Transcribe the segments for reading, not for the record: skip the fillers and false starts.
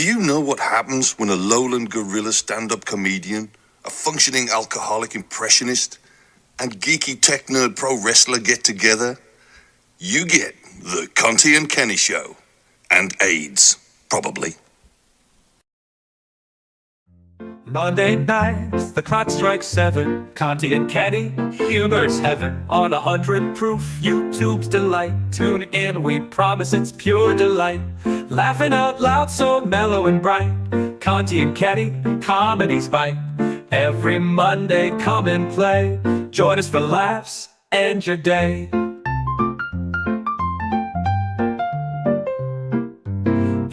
Do you know what happens when a lowland gorilla stand-up comedian, a functioning alcoholic impressionist, and geeky tech nerd pro wrestler get together? You get the Conte and Kenny Show. And AIDS, probably. Monday nights, the clock strikes 7. Conte and Kenny, humor's heaven. On 100 proof, YouTube's delight. Tune in, we promise it's pure delight. Laughing out loud, so mellow and bright. Conte and Kenny, comedy's bite. Every Monday, come and play. Join us for laughs, end your day.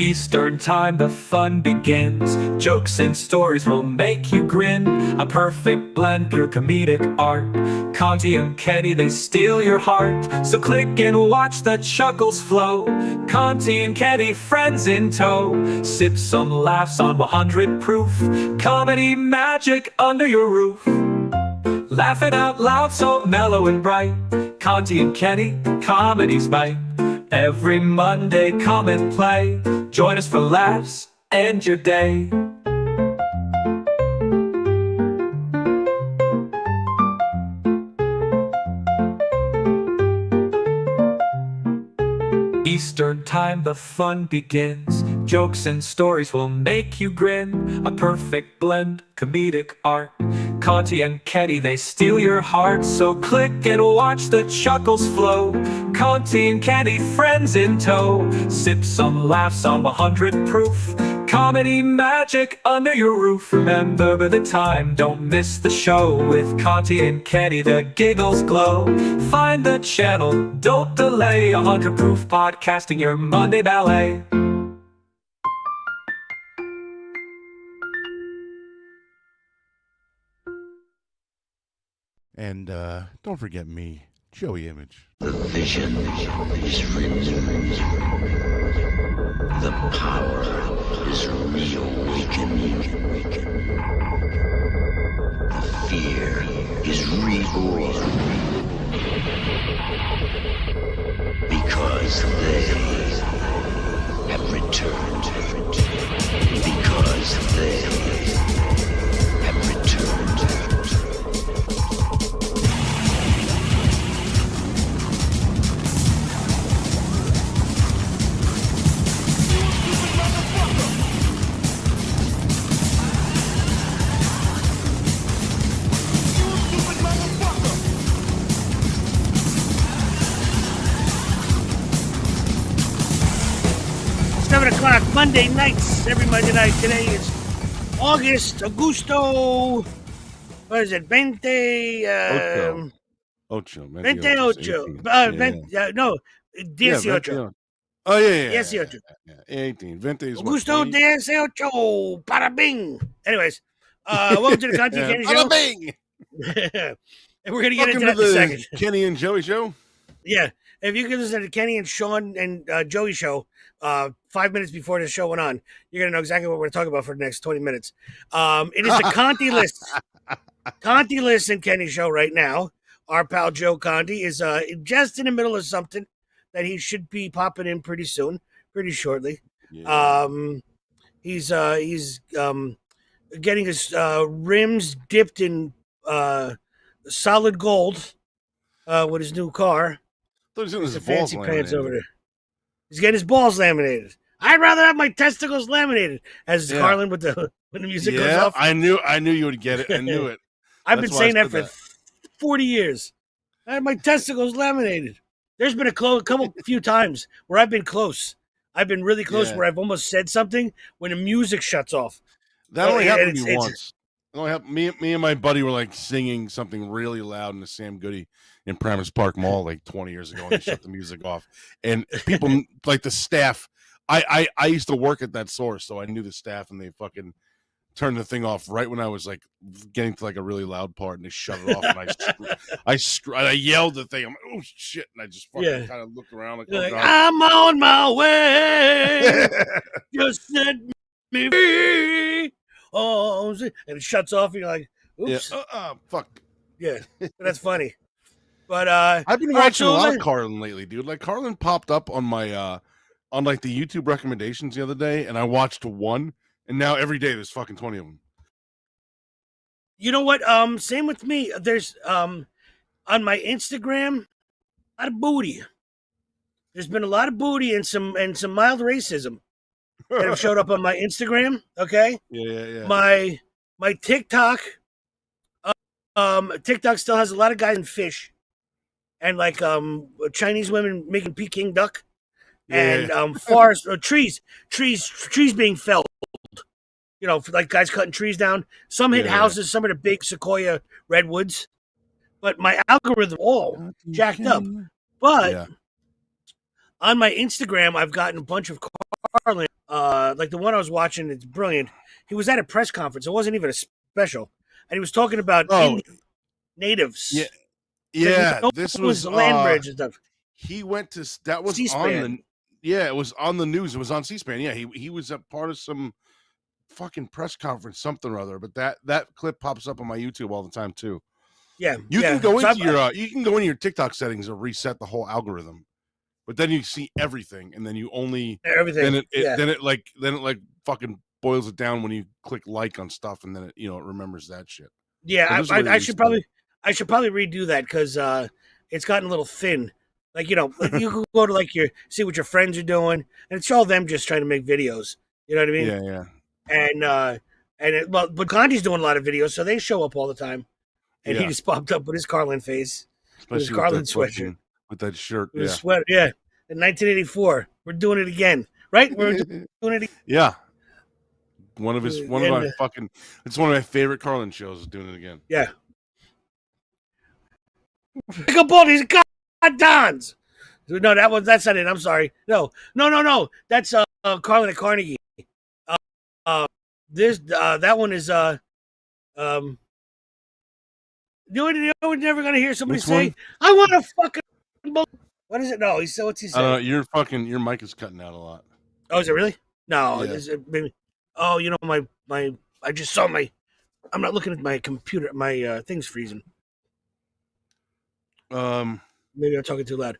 Eastern time, the fun begins. Jokes and stories will make you grin. A perfect blend, pure comedic art. Conte and Kenny, they steal your heart. So click and watch the chuckles flow. Conte and Kenny, friends in tow. Sip some laughs on 100 proof. Comedy magic under your roof. Laughing out loud, so mellow and bright. Conte and Kenny, comedy's bite. Every Monday, come and play. Join us for laughs, end your day. Eastern time, the fun begins. Jokes and stories will make you grin. A perfect blend, comedic art. Conte and Kenny, they steal your heart. So click and watch the chuckles flow. Conte and Kenny, friends in tow. Sip some laughs on 100 proof. Comedy magic under your roof. Remember the time, don't miss the show. With Conte and Kenny, the giggles glow. Find the channel, don't delay. 100 proof podcasting, your Monday ballet. And don't forget me, Joey Image. The vision is real. The power is reawakening. The fear is reborn. Because they have returned. Because they have returned. Monday nights, every Monday night. Today is Augusto, what is it, 20, Ocho. 28. No, 18. Oh, yeah. 18. 18. 20 is Augusto 18, parabing. Anyways, welcome to the Conte and Kenny Show. Parabing! And we're going to get into that in a second. Kenny and Joey Show? Yeah. If you can listen to Kenny and Sean and Joey Show 5 minutes before the show went on, you're going to know exactly what we're going to talk about for the next 20 minutes. It is the Conte list. Conte list and Kenny Show right now. Our pal Joe Conte is just in the middle of something that he should be popping in pretty soon, pretty shortly. Yeah. He's getting his rims dipped in solid gold with his new car. He's the fancy pants over there. He's getting his balls laminated. I'd rather have my testicles laminated. As Carlin with the music goes off. I knew you would get it. I knew it. I've been saying that for 40 years. I had my testicles laminated. There's been a few times where I've been close. I've been really close where I've almost said something when the music shuts off. That only happened to me once. It only happened, me and my buddy were like singing something really loud in the Sam Goody in Primus Park Mall like 20 years ago, and they shut the music off. And people, like the staff, I used to work at that store, so I knew the staff, and they fucking turned the thing off right when I was like getting to like a really loud part, and they shut it off. And I yelled the thing. I'm like, oh shit! And I just fucking kind of looked around like, oh, I'm on my way. Just set me free. Oh, and it shuts off, and you're like, oops. Yeah. Fuck. Yeah, that's funny. But I've been watching a lot of Carlin lately, dude. Like Carlin popped up on my on like the YouTube recommendations the other day, and I watched one, and now every day there's fucking 20 of them. You know what? Same with me. There's on my Instagram, a lot of booty. There's been a lot of booty and some mild racism that have showed up on my Instagram. Okay. Yeah. My TikTok. TikTok still has a lot of guys in fish, and like Chinese women making Peking duck, and forest trees being felled. You know, for like guys cutting trees down. Some hit houses, some of the big sequoia redwoods. But my algorithm all jacked up. But on my Instagram, I've gotten a bunch of Carlin. Like the one I was watching, it's brilliant. He was at a press conference. It wasn't even a special, and he was talking about Indian natives. Yeah. This was the land bridge and stuff. He went to that was C-SPAN. on the it was on the news. It was on C-SPAN. Yeah, he was a part of some fucking press conference, something or other. But that clip pops up on my YouTube all the time too. Yeah, you can go into your TikTok settings and reset the whole algorithm, but then you see everything, and then you only everything. Then it like fucking boils it down when you click like on stuff, and then it it remembers that shit. Yeah, I should probably redo that because it's gotten a little thin. Like you can go to like see what your friends are doing, and it's all them just trying to make videos. You know what I mean? Yeah. But Conte's doing a lot of videos, so they show up all the time. And he just popped up with his Carlin face, especially with his Carlin sweatshirt, with that shirt, with his sweater. Yeah, in 1984, we're doing it again, right? We're doing it again. Yeah. It's one of my favorite Carlin shows is doing it again. Yeah. Pick up all these goddons. No, that's not it. I'm sorry. No. That's Carlin at Carnegie. That one is you're never gonna hear somebody say, "I want a fucking." What is it? No, what's he saying? Your mic is cutting out a lot. Oh, is it really? No, is it maybe? Oh, my I just saw I'm not looking at my computer. My thing's freezing. Maybe I'm talking too loud.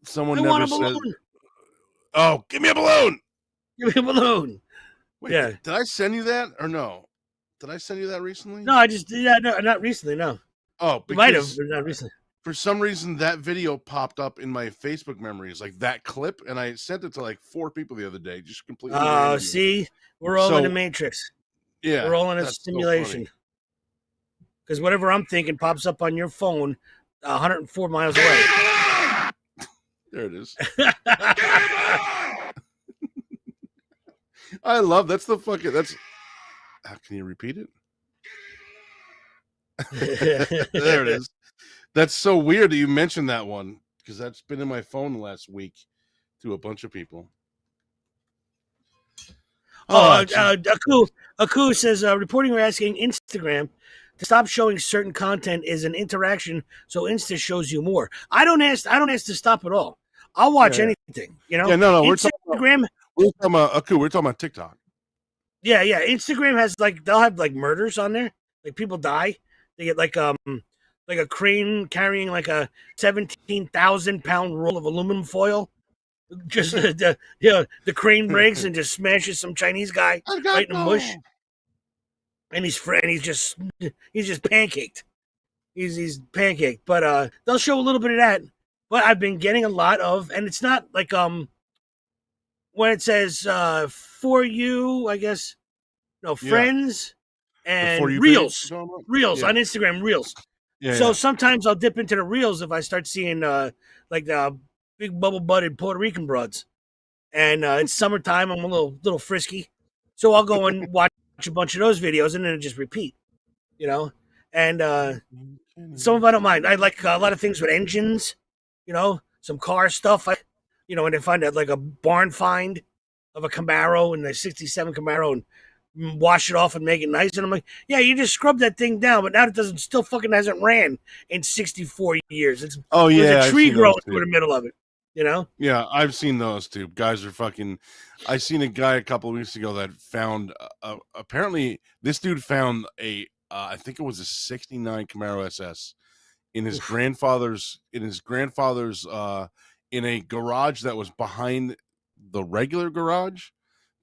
Someone never said. Oh, give me a balloon! Give me a balloon. Wait, did I send you that or no? Did I send you that recently? No, I just not recently. No. Oh, you might have, but not recently. For some reason, that video popped up in my Facebook memories, like that clip, and I sent it to like 4 people the other day, just completely. Oh, see, we're all in the Matrix. Yeah, we're all in a simulation. Because whatever I'm thinking pops up on your phone, 104 miles away. There it is. I love that's. Can you repeat it? There it is. That's so weird that you mentioned that one because that's been in my phone last week to a bunch of people. Aku says reporting or asking Instagram to stop showing certain content is an interaction, so Insta shows you more. I don't ask to stop at all. I'll watch anything. Yeah, no. Instagram. We're talking about TikTok. Yeah. Instagram has they'll have murders on there. Like people die. They get like a crane carrying like a 17,000-pound roll of aluminum foil. Just the crane breaks and just smashes some Chinese guy right in the bush. And he's just pancaked. He's pancaked. But they'll show a little bit of that. But I've been getting a lot of, and it's not like when it says for you, I guess, no, friends and reels on Instagram, reels. So sometimes I'll dip into the reels if I start seeing like the big bubble-butted Puerto Rican broads, and it's summertime. I'm a little frisky, so I'll go and watch a bunch of those videos, and then it just repeat, And some of I don't mind. I like a lot of things with engines, some car stuff. And they find like a barn find of a Camaro and the '67 Camaro and wash it off and make it nice. And I'm like, yeah, you just scrub that thing down, but now it still fucking hasn't ran in 64 years. There's a tree growing through the middle of it, Yeah, I've seen those too. Guys are fucking. I seen a guy a couple of weeks ago that found. Apparently, this dude found I think it was a '69 Camaro SS in his grandfather's in a garage that was behind the regular garage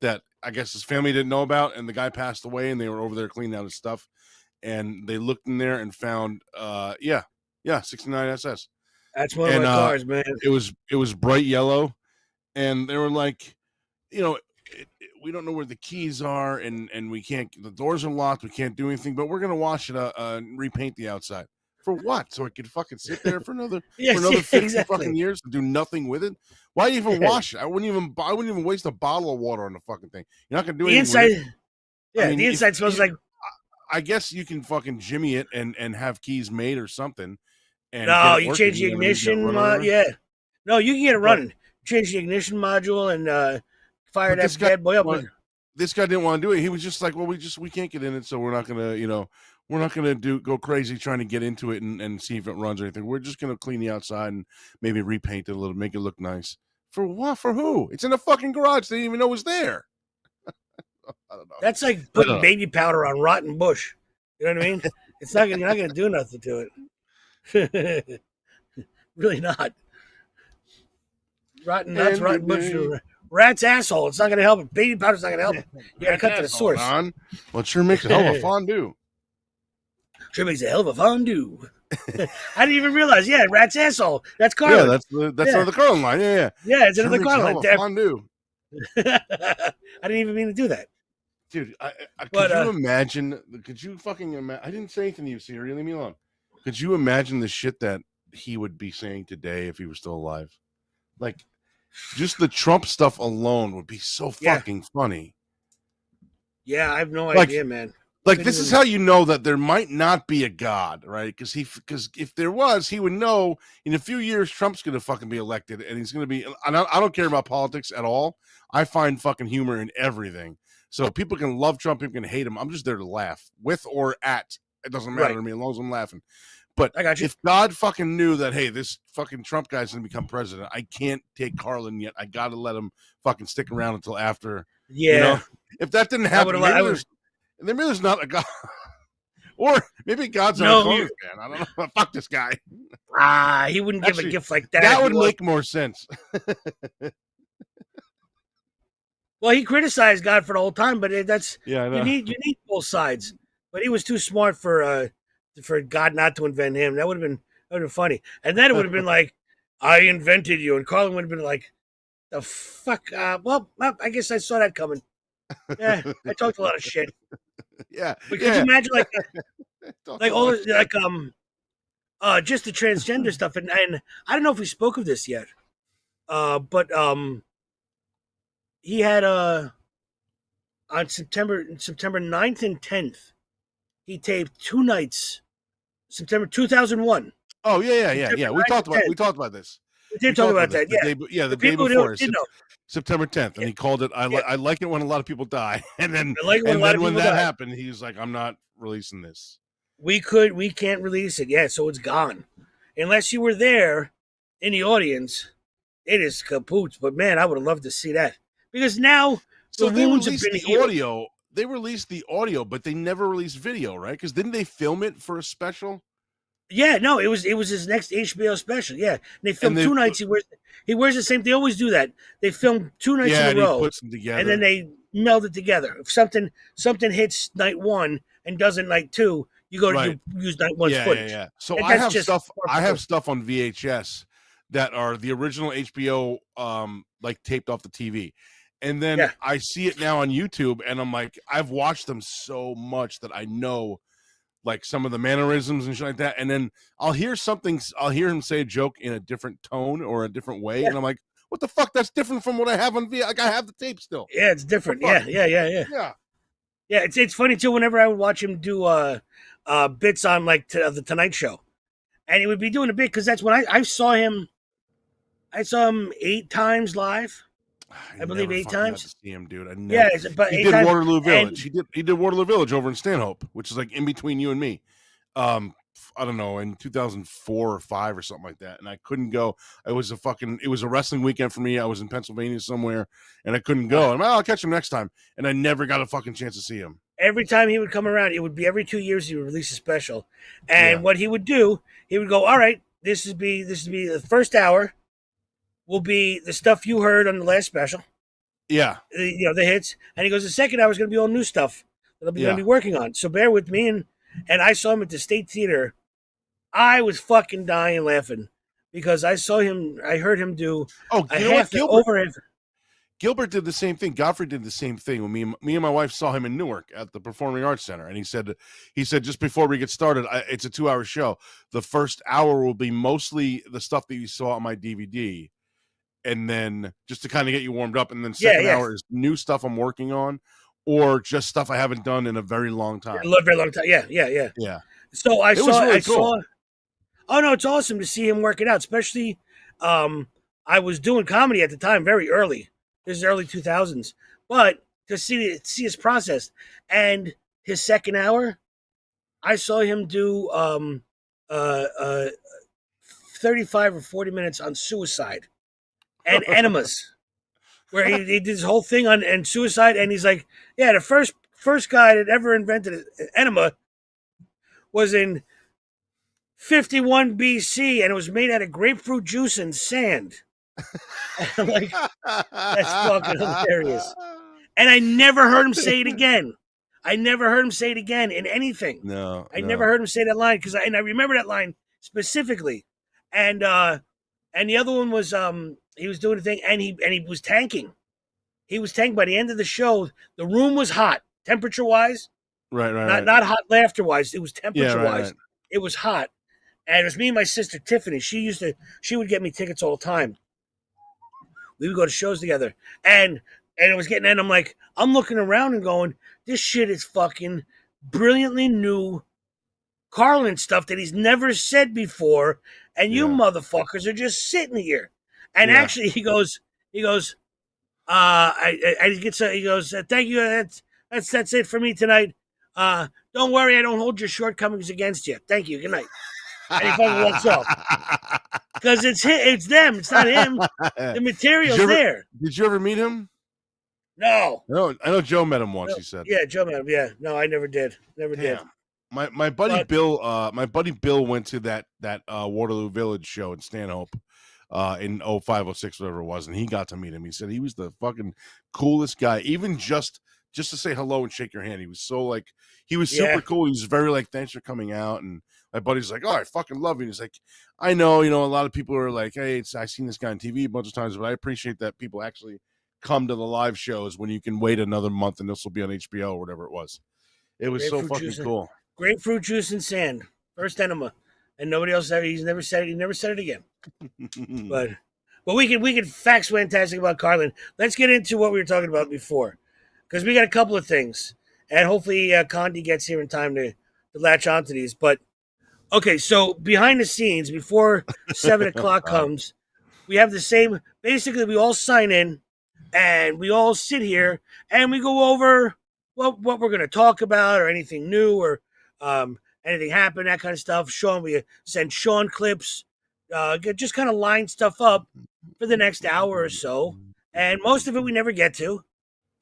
that I guess his family didn't know about, and the guy passed away, and they were over there cleaning out his stuff, and they looked in there and found 69 SS. That's one of my cars, man. It was bright yellow, and they were like, we don't know where the keys are, and we can't. The doors are locked. We can't do anything, but we're gonna wash it and repaint the outside. For what? So it could fucking sit there for another 50 fucking years and do nothing with it? Why even wash it? I wouldn't even waste a bottle of water on the fucking thing. You're not gonna do anything inside. with it. Yeah, the inside smells like. I guess you can fucking jimmy it and have keys made or something. And no, you change the ignition. Yeah, no, you can get it running. Change the ignition module and fire that bad boy up. This guy didn't want to do it. He was just like, well, we can't get in it, so we're not gonna go crazy trying to get into it and see if it runs or anything. We're just gonna clean the outside and maybe repaint it a little, make it look nice. For what? For who? It's in the fucking garage. They didn't even know it was there. I don't know. That's like putting baby powder on rotten bush. You know what I mean? You're not gonna do nothing to it. Really not. Rotten nuts, rotten bush. Rat's asshole. It's not going to help it. Baby powder's not going to help it. You got to cut to the source. Well, it sure makes a hell of a fondue. Sure makes a hell of a fondue. I didn't even realize. Yeah, rat's asshole. That's Carlin. Yeah, that's another Carlin line. Yeah. Yeah, it's another Carlin line. Fondue. I didn't even mean to do that. Dude, could you imagine? Could you fucking imagine? I didn't say anything to you, Siri. Leave me alone. Could you imagine the shit that he would be saying today if he was still alive? Like, just the Trump stuff alone would be so fucking funny. Yeah, I have no idea, man. Like, this is how you know that there might not be a God, right? Because if there was, he would know in a few years Trump's going to fucking be elected, and he's going to be. I don't care about politics at all. I find fucking humor in everything. So people can love Trump, people can hate him. I'm just there to laugh with or at. It doesn't matter to me as long as I'm laughing. But if God fucking knew that, hey, this fucking Trump guy's going to become president, I can't take Carlin yet. I got to let him fucking stick around until after. Yeah. You know? If that didn't happen, maybe there's not a God. Or maybe God's not a fan. I don't know. Fuck this guy. He wouldn't give a gift like that. That would make more sense. Well, he criticized God for the whole time, but that's I know. You need both sides. But he was too smart for God not to invent him. That would have been funny. And then it would have been like, I invented you. And Carlin would have been like, the fuck? Well, I guess I saw that coming. Yeah, I talked a lot of shit. Yeah. But could you imagine just the transgender stuff? And I don't know if we spoke of this yet. But he had on September 9th and 10th, he taped 2 nights. September 2001. Oh yeah. We talked about this. We did talk about that. The day before, September 10th, and he called it. I like it when a lot of people die, and then when that happened, he was like, "I'm not releasing this." We can't release it. Yeah, so it's gone, unless you were there in the audience. It is kaput. But man, I would have loved to see that because now they released the audio. They released the audio, but they never released video, right? Because didn't they film it for a special? Yeah, no, it was his next HBO special. Yeah, and they filmed 2 nights. He wears the same. They always do that. They film 2 nights in a row, he puts them together, and then they meld it together. If something hits night 1 and doesn't night 2, you go to use night 1's footage. Yeah. So I have stuff. I have stuff on VHS that are the original HBO, like taped off the TV. And then I see it now on YouTube, and I'm like, I've watched them so much that I know, like, some of the mannerisms and shit like that. And then I'll hear him say a joke in a different tone or a different way, and I'm like, what the fuck? That's different from what I have on Like, I have the tape still. Yeah, it's different. Yeah. Yeah, it's funny too. Whenever I would watch him do bits on the Tonight Show, and he would be doing a bit because that's when I saw him. I saw him 8 times live. I believe 8 times. To see him, dude. But he did Waterloo Village. He did Waterloo Village over in Stanhope, which is like in between you and me. I don't know, in 2004 or 5 or something like that. And I couldn't go. It was a wrestling weekend for me. I was in Pennsylvania somewhere, and I couldn't go. And I'll catch him next time. And I never got a fucking chance to see him. Every time he would come around, it would be every 2 years he would release a special. And what he would do, he would go, all right, this would be the first hour. will be the stuff you heard on the last special, Yeah. the hits. And he goes, the second hour is going to be all new stuff that I'm going to be working on. So bear with me. And I saw him at the State Theater. I was fucking dying laughing because I heard him do Gilbert did the same thing. Godfrey did the same thing when me and my wife saw him in Newark at the Performing Arts Center, and he said just before we get started, it's a 2-hour show. The first hour will be mostly the stuff that you saw on my DVD, and then just to kind of get you warmed up, and then second hour is new stuff I'm working on, or just stuff I haven't done in a very long time. Very long time. Yeah. So I saw. Oh no, it's awesome to see him work it out. Especially, I was doing comedy at the time, very early. This is early 2000s, but to see his process and his second hour, I saw him do 35 or 40 minutes on suicide and enemas, where he did his whole thing on suicide, and he's like, yeah, the first guy that ever invented an enema was in 51 BC, and it was made out of grapefruit juice and sand. And I'm like, that's fucking hilarious. And I never heard him say it again. I never heard him say it again in anything. I never heard him say that line because I remember that line specifically. And the other one was he was doing a thing and he was tanking. He was tanking by the end of the show. The room was hot, temperature wise. Right. Not hot laughter wise. It was temperature wise. Right. It was hot. And it was me and my sister Tiffany. She would get me tickets all the time. We would go to shows together. And it was getting in. I'm like, I'm looking around and going, this shit is fucking brilliantly new Carlin stuff that he's never said before. And you motherfuckers are just sitting here. And actually he goes, he goes, thank you. That's it for me tonight. Don't worry, I don't hold your shortcomings against you. Thank you. Good night. And he fucking walks off. Because it's them. It's not him. The material's there. Did you ever meet him? No. I know Joe met him once, he said. Yeah, Joe met him. Yeah. No, I never did. Never did. My buddy Bill went to that Waterloo Village show in Stanhope in 05, 06, whatever it was, and he got to meet him. He said he was the fucking coolest guy. Even just to say hello and shake your hand. He was so he was super cool. He was very thanks for coming out. And my buddy's like, oh, I fucking love you. And he's like, I know, a lot of people are like, hey, I've seen this guy on TV a bunch of times, but I appreciate that people actually come to the live shows when you can wait another month and this will be on HBO or whatever it was. It was so fucking cool. Grapefruit juice and sand. First enema. And nobody else ever, he's never said it. He never said it again. but we could facts fantastic about Carlin. Let's get into what we were talking about before. Because we got a couple of things. And hopefully Conte gets here in time to latch onto these. But, okay, so behind the scenes, before 7 o'clock comes, we have the same, basically we all sign in and we all sit here and we go over what we're going to talk about or anything new or anything happen, that kind of stuff. We send Sean clips, just kind of line stuff up for the next hour or so. And most of it we never get to.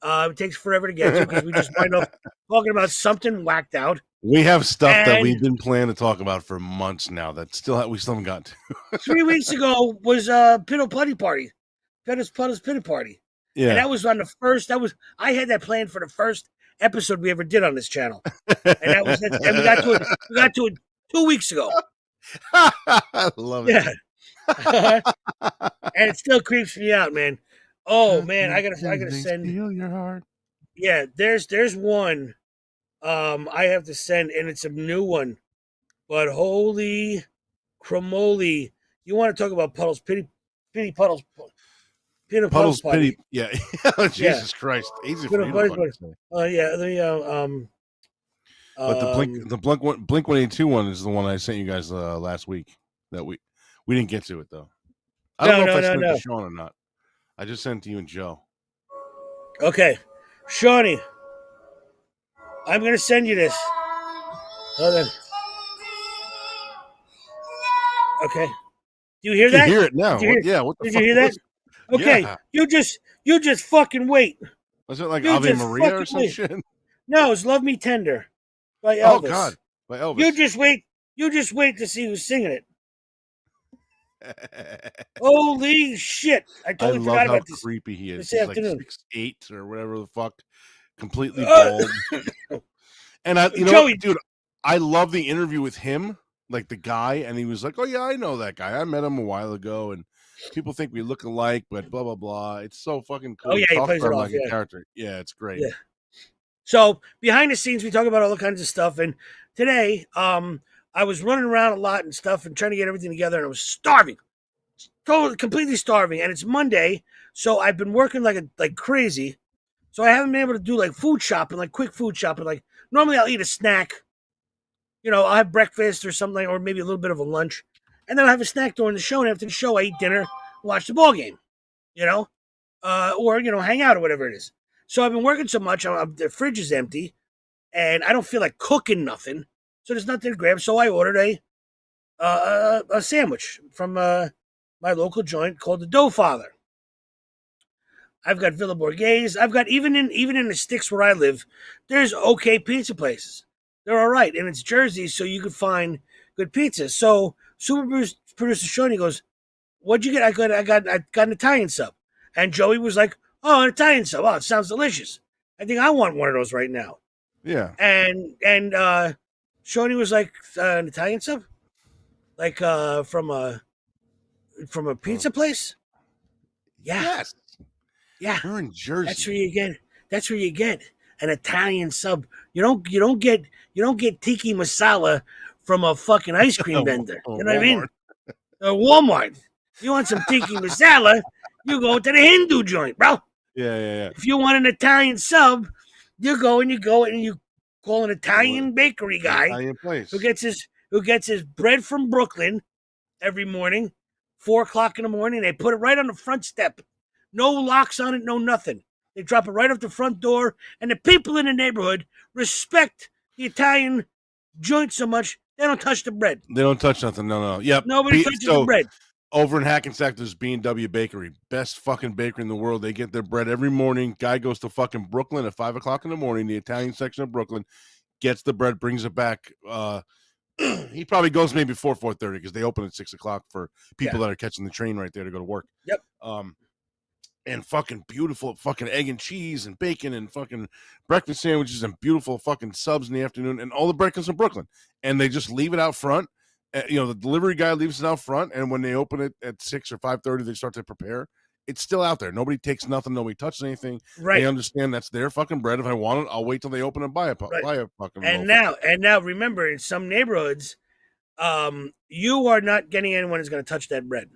It takes forever to get to because we just wind up talking about something whacked out. We have stuff that we've been planning to talk about for months now that we still haven't got to. 3 weeks ago was Pittle Putty Party. Puddle's Pitty Party. Yeah. And that was on the first, I had that planned for the first episode we ever did on this channel. And we got to it 2 weeks ago. I love it. Yeah. And it still creeps me out, man. Oh man, I gotta send. Steal your heart. Yeah, there's one I have to send, and it's a new one. But holy cramoly. You want to talk about Puddles Puddles Putty. Yeah. Jesus Christ. Easy for you to say. But the Blink 182 one is the one I sent you guys last week that we didn't get to it though. I don't know if I sent it to Sean or not. I just sent it to you and Joe. Okay. Shawnee, I'm going to send you this. Hold on. Okay. Do you hear that? You hear it now. What the Did fuck? you hear that? Okay. Yeah. You just fucking wait. Was it like Ave Maria or some shit? No, it's Love Me Tender by Elvis. Oh, God. By Elvis. You just wait to see who's singing it. Holy shit! I I totally love forgot how about this creepy he is. this He's like afternoon. 6'8" or whatever the fuck, completely bald. And you know Joey, what, dude? I love the interview with him, like the guy, and he was like, "Oh yeah, I know that guy. I met him a while ago, and people think we look alike, but blah blah blah." It's so fucking cool. oh yeah, he Talk plays about it him off. like a Yeah, character. Yeah, it's great. yeah. So behind the scenes, we talk about all kinds of stuff. And today, I was running around a lot and stuff and trying to get everything together, and I was starving, totally, completely starving. And it's Monday, so I've been working like crazy. So I haven't been able to do like food shopping, like quick food shopping. Like normally, I'll eat a snack. I'll have breakfast or something, or maybe a little bit of a lunch, and then I'll have a snack during the show. And after the show, I eat dinner, watch the ball game. You know, or hang out or whatever it is. So I've been working so much, the fridge is empty, and I don't feel like cooking nothing. So there's nothing to grab. So I ordered a sandwich from my local joint called the Dough Father. I've got Villa Borghese. I've got even in the sticks where I live, there's okay pizza places. They're all right, and it's Jersey, so you could find good pizzas. So Super Producer Shoney goes, "What'd you get?" I got an Italian sub, and Joey was like, "Oh, an Italian sub. Oh, it sounds delicious. I think I want one of those right now." Yeah. And Shoney was like, "An Italian sub, like from a pizza place." Yeah, Yes. yeah. We're in Jersey. That's where you get. That's where you get an Italian sub. You don't get tiki masala from a fucking ice cream vendor. You know what I mean? Walmart. You want some tiki masala? You go to the Hindu joint, bro. Yeah. If you want an Italian sub, you go and you call an Italian bakery guy Italian place. who gets his bread from Brooklyn every morning, 4:00 in the morning. They put it right on the front step. No locks on it, no nothing. They drop it right off the front door, and the people in the neighborhood respect the Italian joint so much they don't touch the bread. They don't touch nothing. No. Yep. Nobody touches the bread. Over in Hackensack, there's B&W Bakery, best fucking bakery in the world. They get their bread every morning. Guy goes to fucking Brooklyn at 5:00 in the morning. The Italian section of Brooklyn gets the bread, brings it back. He probably goes maybe 4:30 because they open at 6:00 for people that are catching the train right there to go to work. Yep. And fucking beautiful fucking egg and cheese and bacon and fucking breakfast sandwiches and beautiful fucking subs in the afternoon, and all the breakfast in Brooklyn. And they just leave it out front. The delivery guy leaves it out front, and when they open it at 6 or 5:30, they start to prepare. It's still out there. Nobody takes nothing. Nobody touches anything. Right. They understand that's their fucking bread. If I want it, I'll wait till they open and buy a fucking And loaf. now, remember, in some neighborhoods, you are not getting anyone who's going to touch that bread.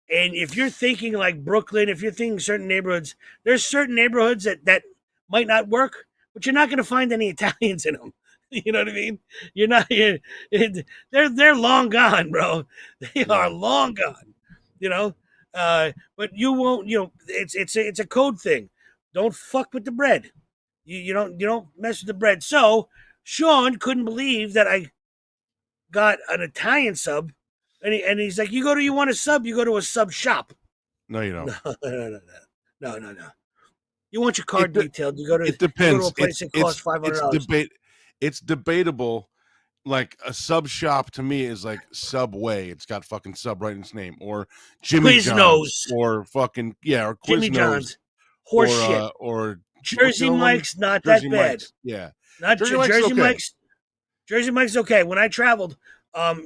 And if you're thinking like Brooklyn, if you're thinking certain neighborhoods, there's certain neighborhoods that might not work, but you're not going to find any Italians in them. You know what I mean? You're not. They're long gone, bro. They are long gone. But you won't. It's a code thing. Don't fuck with the bread. You don't mess with the bread. So Sean couldn't believe that I got an Italian sub. And he's like, you want a sub? You go to a sub shop. No, you don't. No. You want your card detailed? You go to. It depends. You go to a place that costs $500. It's debatable. Like a sub shop to me is like Subway. It's got fucking sub right in its name, or Jimmy John's, or fucking or Jimmy John's, horse shit, or Jersey Mike's. Not Jersey that bad. Mike's. Yeah, not Jersey Mike's. Jersey Mike's okay. When I traveled.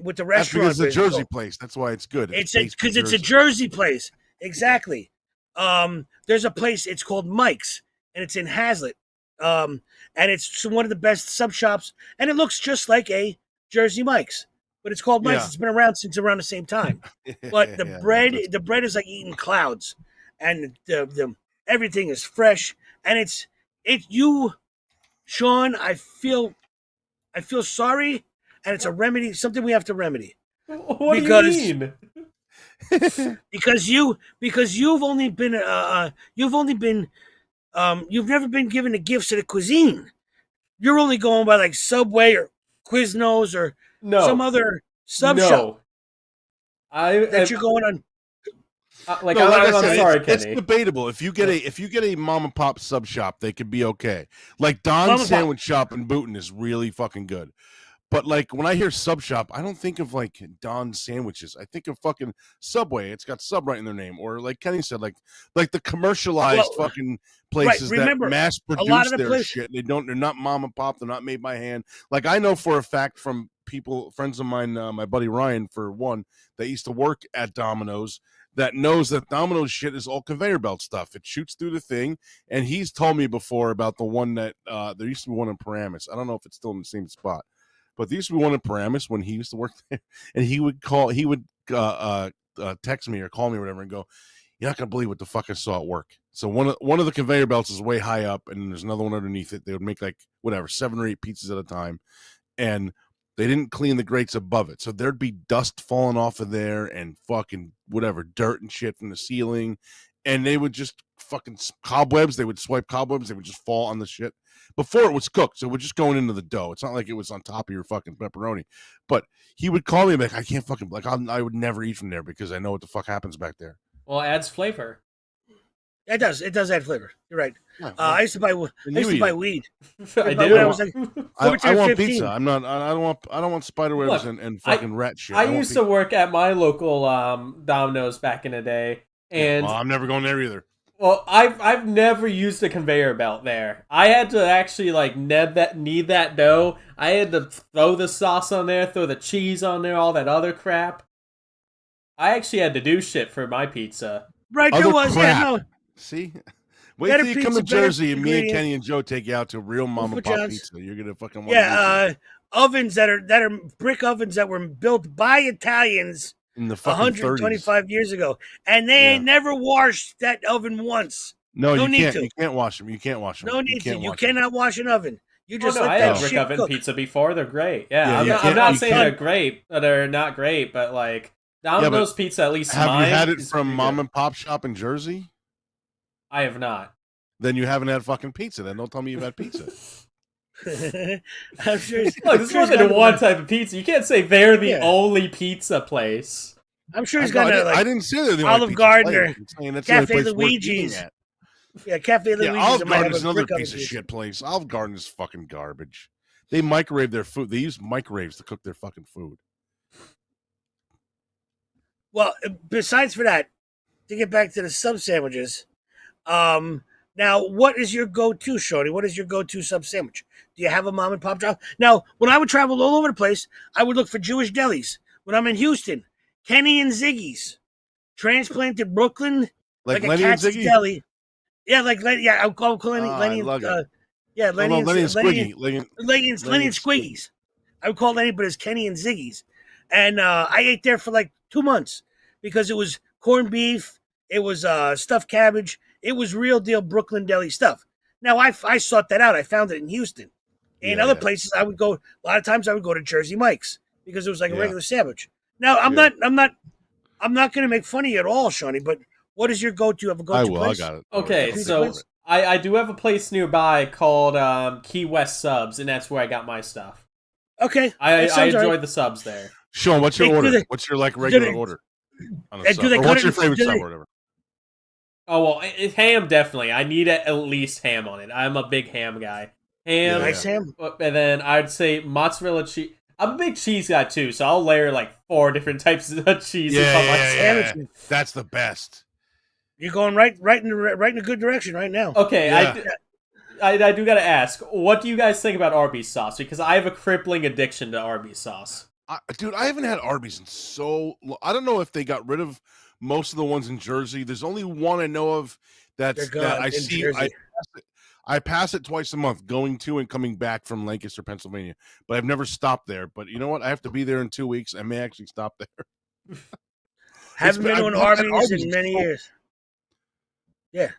With the restaurant, that's because it's a Jersey place. That's why it's good. It's because it's a Jersey place. Exactly. There's a place. It's called Mike's, and it's in Hazlitt. And it's one of the best sub shops, and it looks just like a Jersey Mike's, but it's called Mike's. Yeah. It's been around since around the same time. But the bread is like eating clouds, and the everything is fresh, and it's you, Sean. I feel sorry. And it's a remedy, something we have to remedy. What do you mean? because you've only been you've never been given the gifts of the cuisine. You're only going by like Subway or Quiznos or some other sub shop. You're going on. I'm sorry, Kenny. It's debatable. If you get a mom and pop sub shop, they could be okay. Like Don's Sandwich Shop in Boonton is really fucking good. But like when I hear sub shop, I don't think of like Don's sandwiches. I think of fucking Subway. It's got sub right in their name, or like Kenny said, like the commercialized fucking places that remember, mass a lot produce of the their shit. They're not mom and pop. They're not made by hand. Like I know for a fact from friends of mine, my buddy Ryan, for one, that used to work at Domino's, that knows that Domino's shit is all conveyor belt stuff. It shoots through the thing, and he's told me before about the one that there used to be one in Paramus. I don't know if it's still in the same spot. But there used to be one in Paramus when he used to work there, and he would text me or call me or whatever and go, "You're not gonna believe what the fuck I saw at work." So one of the conveyor belts is way high up, and there's another one underneath it. They would make like 7 or 8 pizzas at a time, and they didn't clean the grates above it, so there'd be dust falling off of there and fucking dirt and shit from the ceiling, and they would just fucking cobwebs. They would swipe cobwebs. They would just fall on the shit. Before it was cooked, so it was just going into the dough. It's not like it was on top of your fucking pepperoni. But he would call me like, I can't fucking I would never eat from there because I know what the fuck happens back there. Well, it adds flavor. It does. It does add flavor. You're right. Yeah, I used to buy weed. I When do. I was like I 14 or want 15. pizza. I don't want spider webs Look, and fucking rat shit. I used to work at my local Domino's back in the day, and I'm never going there either. well, I've never used a conveyor belt there. I had to actually like knead that dough. I had to throw the sauce on there, throw the cheese on there, all that other crap. I actually had to do shit for my pizza. Right, there Other was. crap. Yeah, no. See? Wait Better till you come to pizza, better Jersey and me and ingredients. Kenny and Joe take you out to a real mom and Put pop you on- pizza. You're gonna fucking want Yeah, ovens that are brick ovens that were built by Italians in the fucking 125 30s. years ago, and they ain't never washed that oven once. No, No you need can't. to. You can't wash them. You can't wash them. No need to. can't You wash 'em. cannot wash an oven. You just I let had that brick shit oven cook. pizza before. They're great. Yeah, Yeah, you I'm can't- not you saying can't- they're great. They're not great, but like Domino's pizza, at least Have mine, you had it is from pretty mom good. and pop shop in Jersey? I have not. Then you haven't had fucking pizza. Then don't tell me you've had pizza. I'm sure. He's, Look, it's I'm more sure than he's one got- type of pizza. You can't say they're the Yeah. only pizza place. I'm sure he's No, got I like didn't say they're the Olive only pizza Garden place. or I'm saying that's the only Cafe place worth eating Luigi's. at. Cafe Yeah, Luigi's. Olive that might have Garden a is another brick oven piece of pizza. shit place. Olive Garden is fucking garbage. They microwave their food. They use microwaves to cook their fucking food. Well, besides for that, to get back to the sub sandwiches, now what is your go-to, Shorty? What is your go-to sub sandwich? Do you have a mom and pop shop? Now, when I would travel all over the place, I would look for Jewish delis. When I'm in Houston, Kenny and Ziggy's, transplant to Brooklyn, Like a Lenny and Katz's Ziggy? Deli. Yeah, like I'll call Lenny. Ah, Lenny I love it. yeah, Oh, Lenny, no, and, Lenny and Lenny, Squiggy. Lenny Lenny and Squiggy's. I would call any, but it's Kenny and Ziggy's. And I ate there for like 2 months because it was corned beef, it was stuffed cabbage, it was real deal Brooklyn deli stuff. Now I sought that out. I found it in Houston. In Yeah, other yeah. places, I would go. A lot of times, I would go to Jersey Mike's because it was like a Yeah. regular sandwich. Now I'm Yeah. not going to make fun of you at all, Shawnee. But what is your go-to? Have a go-to I will. place? I got it. Okay, Pizza so place? I do have a place nearby called Key West Subs, and that's where I got my stuff. Okay, I that sounds enjoy all right. the subs there. Sean, what's your Hey, do order? they- What's your like regular they- order? On a and sub? do they Or cut what's it your in- favorite do sub they- or whatever? Oh well, ham definitely. I need at least ham on it. I'm a big ham guy. Ham, Yeah. Nice ham. and then I'd say mozzarella cheese. I'm a big cheese guy too, so I'll layer like 4 different types of cheese on my yeah. sandwich. That's the best. You're going right in a good direction right now. Okay, Yeah. I do gotta ask, what do you guys think about Arby's sauce? Because I have a crippling addiction to Arby's sauce. Dude, I haven't had Arby's in so long. I don't know if they got rid of most of the ones in Jersey. There's only one I know of They're that gone I in see. Jersey. I pass it twice a month, going to and coming back from Lancaster, Pennsylvania. But I've never stopped there. But you know what? I have to be there in 2 weeks. I may actually stop there. Haven't been to an I've had Arby's in in many so- years. Yeah.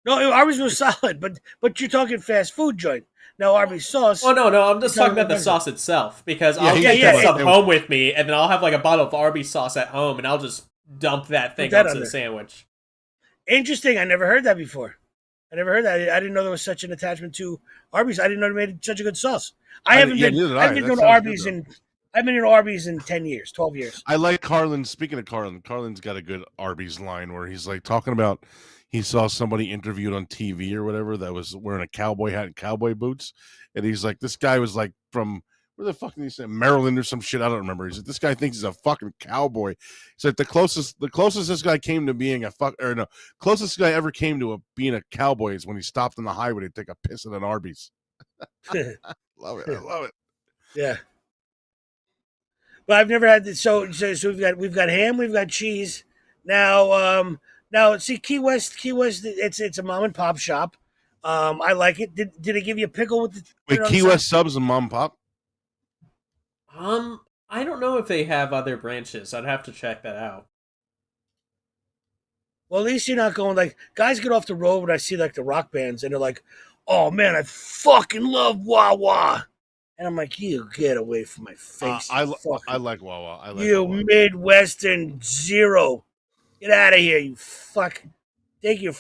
No, Arby's was solid, but you're talking fast food joint. Now Arby's sauce. Oh no, I'm just You're talking about the talking sauce itself because Yeah, I'll he's get talking the sub about- home with me, and then I'll have like a bottle of Arby's sauce at home, and I'll just dump that thing that onto on the there. sandwich. Interesting. I never heard that before. I never heard that. I didn't know there was such an attachment to Arby's. I didn't know they made such a good sauce. I haven't yeah, been. neither did I haven't I. been That to sounds Arby's good, in. I've been in Arby's in 10 years, 12 years. I like Carlin. Speaking of Carlin, Carlin's got a good Arby's line where he's like talking about he saw somebody interviewed on TV or whatever that was wearing a cowboy hat and cowboy boots. And he's like, this guy was like from Where the fuck did he say? Maryland or some shit? I don't remember. He's like, this guy thinks he's a fucking cowboy. He's like, the closest this guy came to being closest guy ever came to being a cowboy is when he stopped on the highway to take a piss at an Arby's. Love it. I love it. Yeah. But I've never had this. So we've got ham, we've got cheese. Now see Key West. It's a mom and pop shop. I like it. Did it give you a pickle with the Wait, Key West subs and mom and pop? I don't know if they have other branches. I'd have to check that out. Well, at least you're not going like guys get off the road when I see like the rock bands and they're like, "Oh man, I fucking love Wawa," and I'm like, "You get away from my face!" I like Wawa. I like you Wawa. Midwestern zero. Get out of here, you fuck. Take your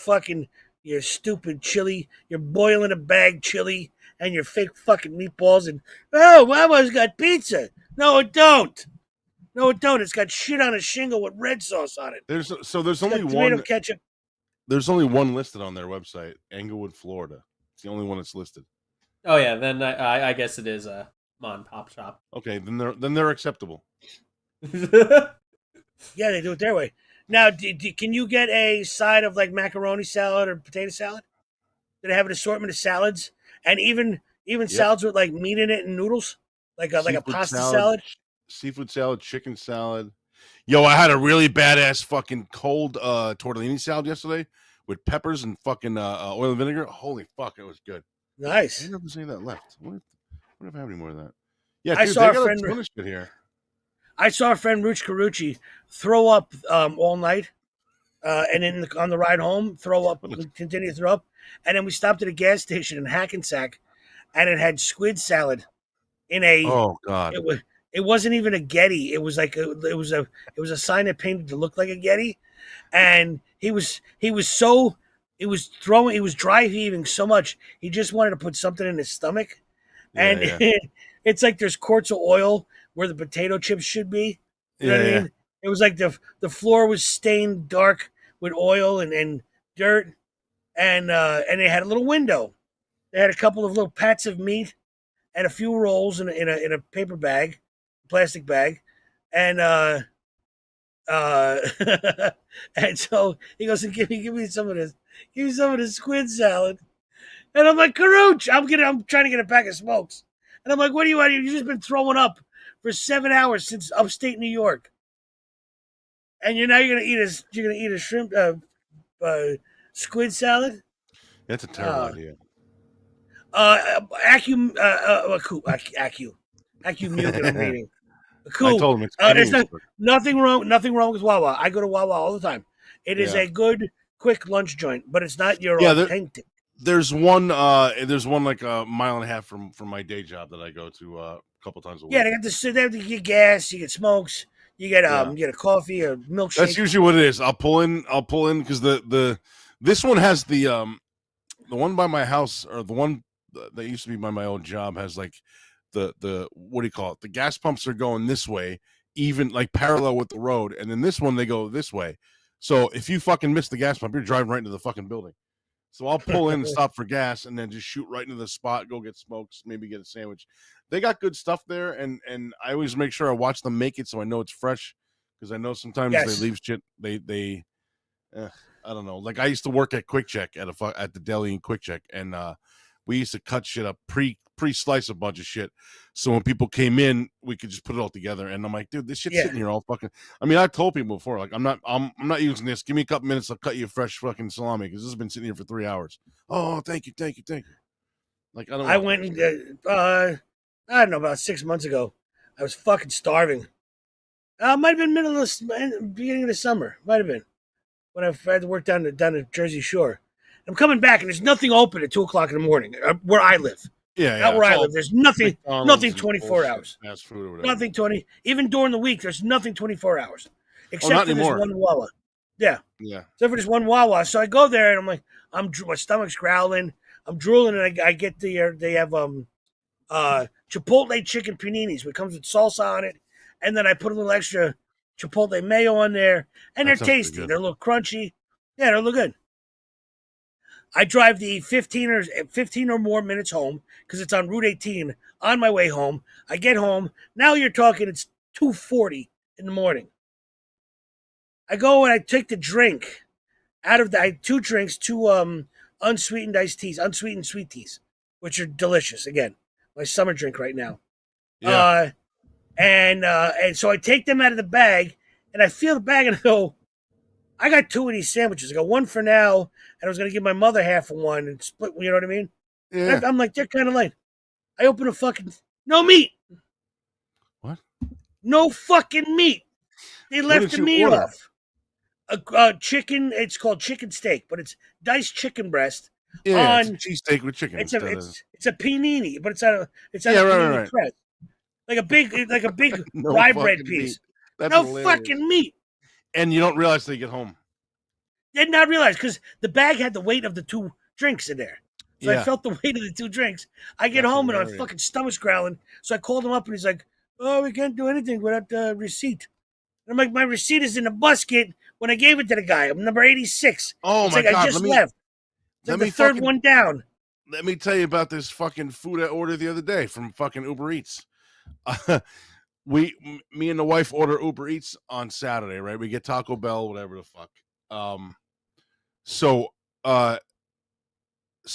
stupid chili, your boil in a bag chili, and your fake fucking meatballs, and Wawa's got pizza. No, it don't. No, it don't. It's got shit on a shingle with red sauce on it. There's It's only got one tomato ketchup. There's only one listed on their website, Englewood, Florida. It's the only one that's listed. Oh yeah, then I guess it is a mom and pop shop. Okay, then they're acceptable. Yeah, they do it their way. Now, can you get a side of like macaroni salad or potato salad? Do they have an assortment of salads and even salads with like meat in it and noodles, like a Seafood pasta salad? Seafood salad, chicken salad. Yo, I had a really badass fucking cold tortellini salad yesterday with peppers and fucking oil and vinegar. Holy fuck, it was good. Nice. I never say that left. What if I have any more of that? Yeah, I dude, saw they a got friend- a ton of shit here. I saw a friend Ruch Carucci throw up all night, and on the ride home, continue to throw up, and then we stopped at a gas station in Hackensack, and it had squid salad in a. Oh god. It wasn't even a Getty. It was like it was a sign that painted to look like a Getty, and he was dry heaving so much he just wanted to put something in his stomach, and it's like there's quarts of oil where the potato chips should be. You know what I mean? It was like the floor was stained dark with oil and dirt, and they had a little window. They had a couple of little pats of meat and a few rolls in a paper bag, plastic bag, and and so he goes, give me some of this, give me some of this squid salad, and I'm like, Karuch, I'm trying to get a pack of smokes, and I'm like, what do you want? You've just been throwing up for 7 hours since upstate New York, and you're gonna eat a shrimp squid salad. That's a terrible idea. Accumulate I'm reading. Cool. I told him it's there's nothing wrong with Wawa. I go to Wawa all the time. It is a good quick lunch joint, but it's not your authentic. There's one like a mile and a half from my day job that I go to a couple times a week. Yeah, they have to get gas, you get smokes, you get a coffee, a milkshake. That's usually what it is. I'll pull in because this one has the one by my house, or the one that used to be by my old job, has like the what do you call it? The gas pumps are going this way, even like parallel with the road, and then this one they go this way. So if you fucking miss the gas pump, you're driving right into the fucking building. So I'll pull in and stop for gas, and then just shoot right into the spot, go get smokes, maybe get a sandwich. They got good stuff there, and I always make sure I watch them make it so I know it's fresh, because I know sometimes they leave shit. They I don't know. Like I used to work at Quick Check at the deli in Quick Check, and we used to cut shit up, pre-slice a bunch of shit, so when people came in, we could just put it all together. And I'm like, dude, this shit's sitting here all fucking. I mean, I've told people before, like, I'm not using this. Give me a couple minutes, I'll cut you a fresh fucking salami, because this has been sitting here for 3 hours. Oh, thank you. Like I went and I don't know, about 6 months ago, I was fucking starving. Might have been beginning of the summer. Might have been when I had to work down the Jersey Shore. I'm coming back, and there's nothing open at 2:00 in the morning where I live. Not where I live. There's nothing 24 hours. Fast food or whatever. Nothing 20. Even during the week, there's nothing 24 hours. Except not for anymore. this one Wawa. Yeah. Yeah. Except for this one Wawa. So I go there, and I'm like, my stomach's growling. I'm drooling, and I get they have Chipotle chicken paninis, which comes with salsa on it. And then I put a little extra Chipotle mayo on there. And they're tasty. They're a little crunchy. Yeah, they look good. I drive the 15 or more minutes home because it's on Route 18 on my way home. I get home. Now you're talking, it's 2:40 in the morning. I go and I take the drink out of the, I had 2 drinks, two unsweetened iced teas, unsweetened sweet teas, which are delicious. Again, my summer drink right now. Yeah. And so I take them out of the bag and I feel the bag and I go, I got 2 of these sandwiches. I go, one for now, and I was going to give my mother half of one and split, you know what I mean? Yeah. I'm like, they're kind of light. I open a fucking, no meat. What? No fucking meat. They left the meat order? off. A chicken, it's called chicken steak, but it's diced chicken breast. Yeah, it's a cheesesteak with chicken. It's a panini, but it's a right. press. Like a big No rye bread fucking piece. meat. That's No hilarious. fucking meat. And you don't realize till you get home. Did not realize because the bag had the weight of the 2 drinks in there. So I felt the weight of the 2 drinks. I get home and my fucking stomach's growling. So I called him up and he's like, "Oh, we can't do anything without the receipt." And I'm like, "My receipt is in the basket when I gave it to the guy. I'm number 86. Oh it's my like God! I just left. It's like the third one down." Let me tell you about this fucking food I ordered the other day from fucking Uber Eats. Me and the wife order Uber Eats on Saturday, right? We get Taco Bell, whatever the fuck. So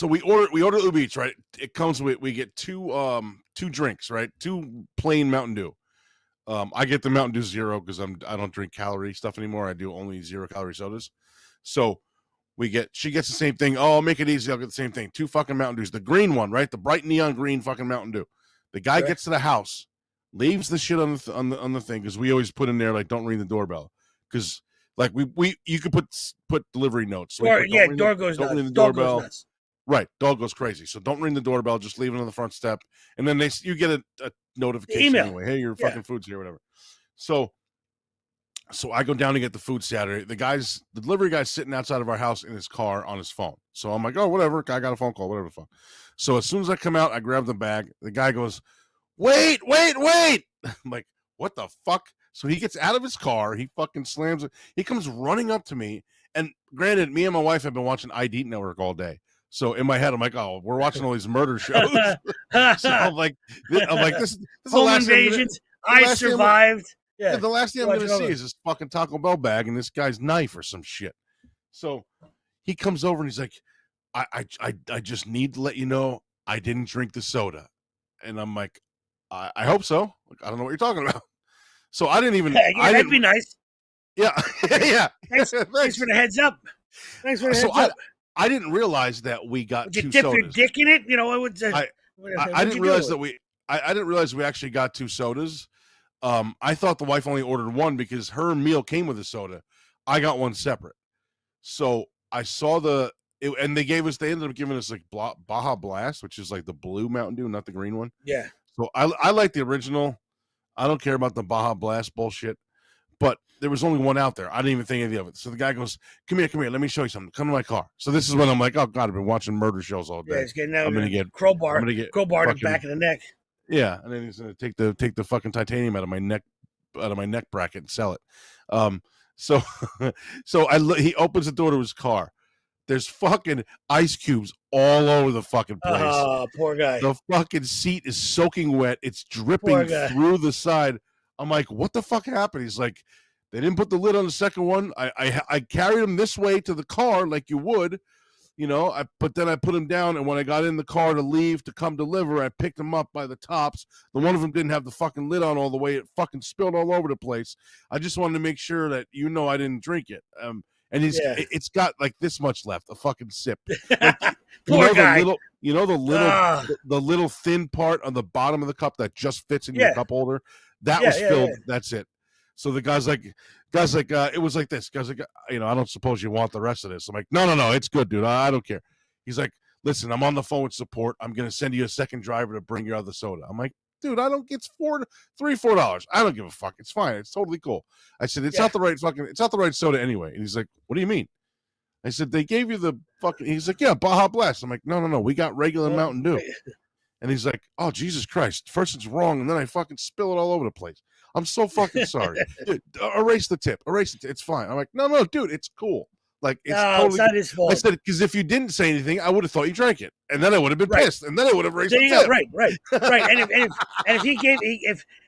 we order Uber Eats, right? It comes with, we get 2 drinks, right? 2 plain Mountain Dew. I get the Mountain Dew Zero because I don't drink calorie stuff anymore. I do only 0-calorie sodas. So she gets the same thing. Oh, I'll make it easy. I'll get the same thing. 2 fucking Mountain Dews. The green one, right? The bright neon green fucking Mountain Dew. The guy gets to the house, leaves the shit on the thing because we always put in there like, don't ring the doorbell, because like you could put delivery notes. So Door goes nuts. Ring the Dog doorbell. goes nuts. Right, dog goes crazy. So don't ring the doorbell. Just leave it on the front step, and then you get a notification anyway. Hey, your fucking food's here, whatever. So I go down to get the food Saturday. The delivery guy's sitting outside of our house in his car on his phone. So I'm like, oh, whatever. I got a phone call, whatever the fuck. So as soon as I come out, I grab the bag. The guy goes, wait. I'm like, what the fuck? So he gets out of his car. He fucking slams it. He comes running up to me. And granted, me and my wife have been watching ID Network all day. So in my head, I'm like, oh, we're watching all these murder shows. So I'm like, this is the Home last invasions. I survived. Yeah, the last thing I'm going to see is this fucking Taco Bell bag and this guy's knife or some shit. So he comes over and he's like, I just need to let you know I didn't drink the soda. And I'm like, I hope so. Like, I don't know what you're talking about. So I didn't even. That'd be nice. Yeah, yeah. Thanks for the heads up. Thanks for the heads up. I didn't realize that we got would you 2 dip sodas. your dick in it? You know, it would. I didn't realize that I didn't realize we actually got 2 sodas. I thought the wife only ordered 1 because her meal came with a soda. I got 1 separate. So I saw and they ended up giving us like Baja Blast, which is like the blue Mountain Dew, not the green one. Yeah. So I like the original. I don't care about the Baja Blast bullshit. But there was only 1 out there. I didn't even think anything of it. So the guy goes, come here. Let me show you something. Come to my car. So this is when I'm like, oh, God, I've been watching murder shows all day. Yeah, he's getting out. I'm going to get crowbar. I'm gonna get crowbar to the back of the neck. Yeah, and then he's going to take the fucking titanium out of my neck bracket and sell it. So he opens the door to his car. There's fucking ice cubes all over the fucking place. Oh, poor guy. The fucking seat is soaking wet. It's dripping through the side. I'm like, what the fuck happened? He's like, they didn't put the lid on the second one. I carried him this way to the car like you would, you know. But then I put him down, and when I got in the car to leave to come deliver, I picked him up by the tops. The one of them didn't have the fucking lid on all the way. It fucking spilled all over the place. I just wanted to make sure that I didn't drink it. And it's got like this much left, a fucking sip. Like, Poor guy. The little thin part on the bottom of the cup that just fits in your cup holder. That was filled. Yeah. That's it. So the guy's like, it was like this. Guy's like, I don't suppose you want the rest of this. I'm like, no, it's good, dude. I don't care. He's like, listen, I'm on the phone with support. I'm going to send you a second driver to bring your other soda. I'm like, dude, it's $4. I don't give a fuck. It's fine. It's totally cool. I said, it's not the right soda anyway. And he's like, what do you mean? I said, they gave you the fucking, he's like, yeah, Baja Blast. I'm like, no. We got regular Mountain Dew. And he's like, oh, Jesus Christ. First it's wrong, and then I fucking spill it all over the place. I'm so fucking sorry. Dude, erase the tip. It's fine. I'm like, no, dude, it's cool. Like it's No, it's totally. not his I fault. said because if you didn't say anything, I would have thought you drank it, and then I would have been Right. pissed, and then I would have raised There the you go. tip. Right. And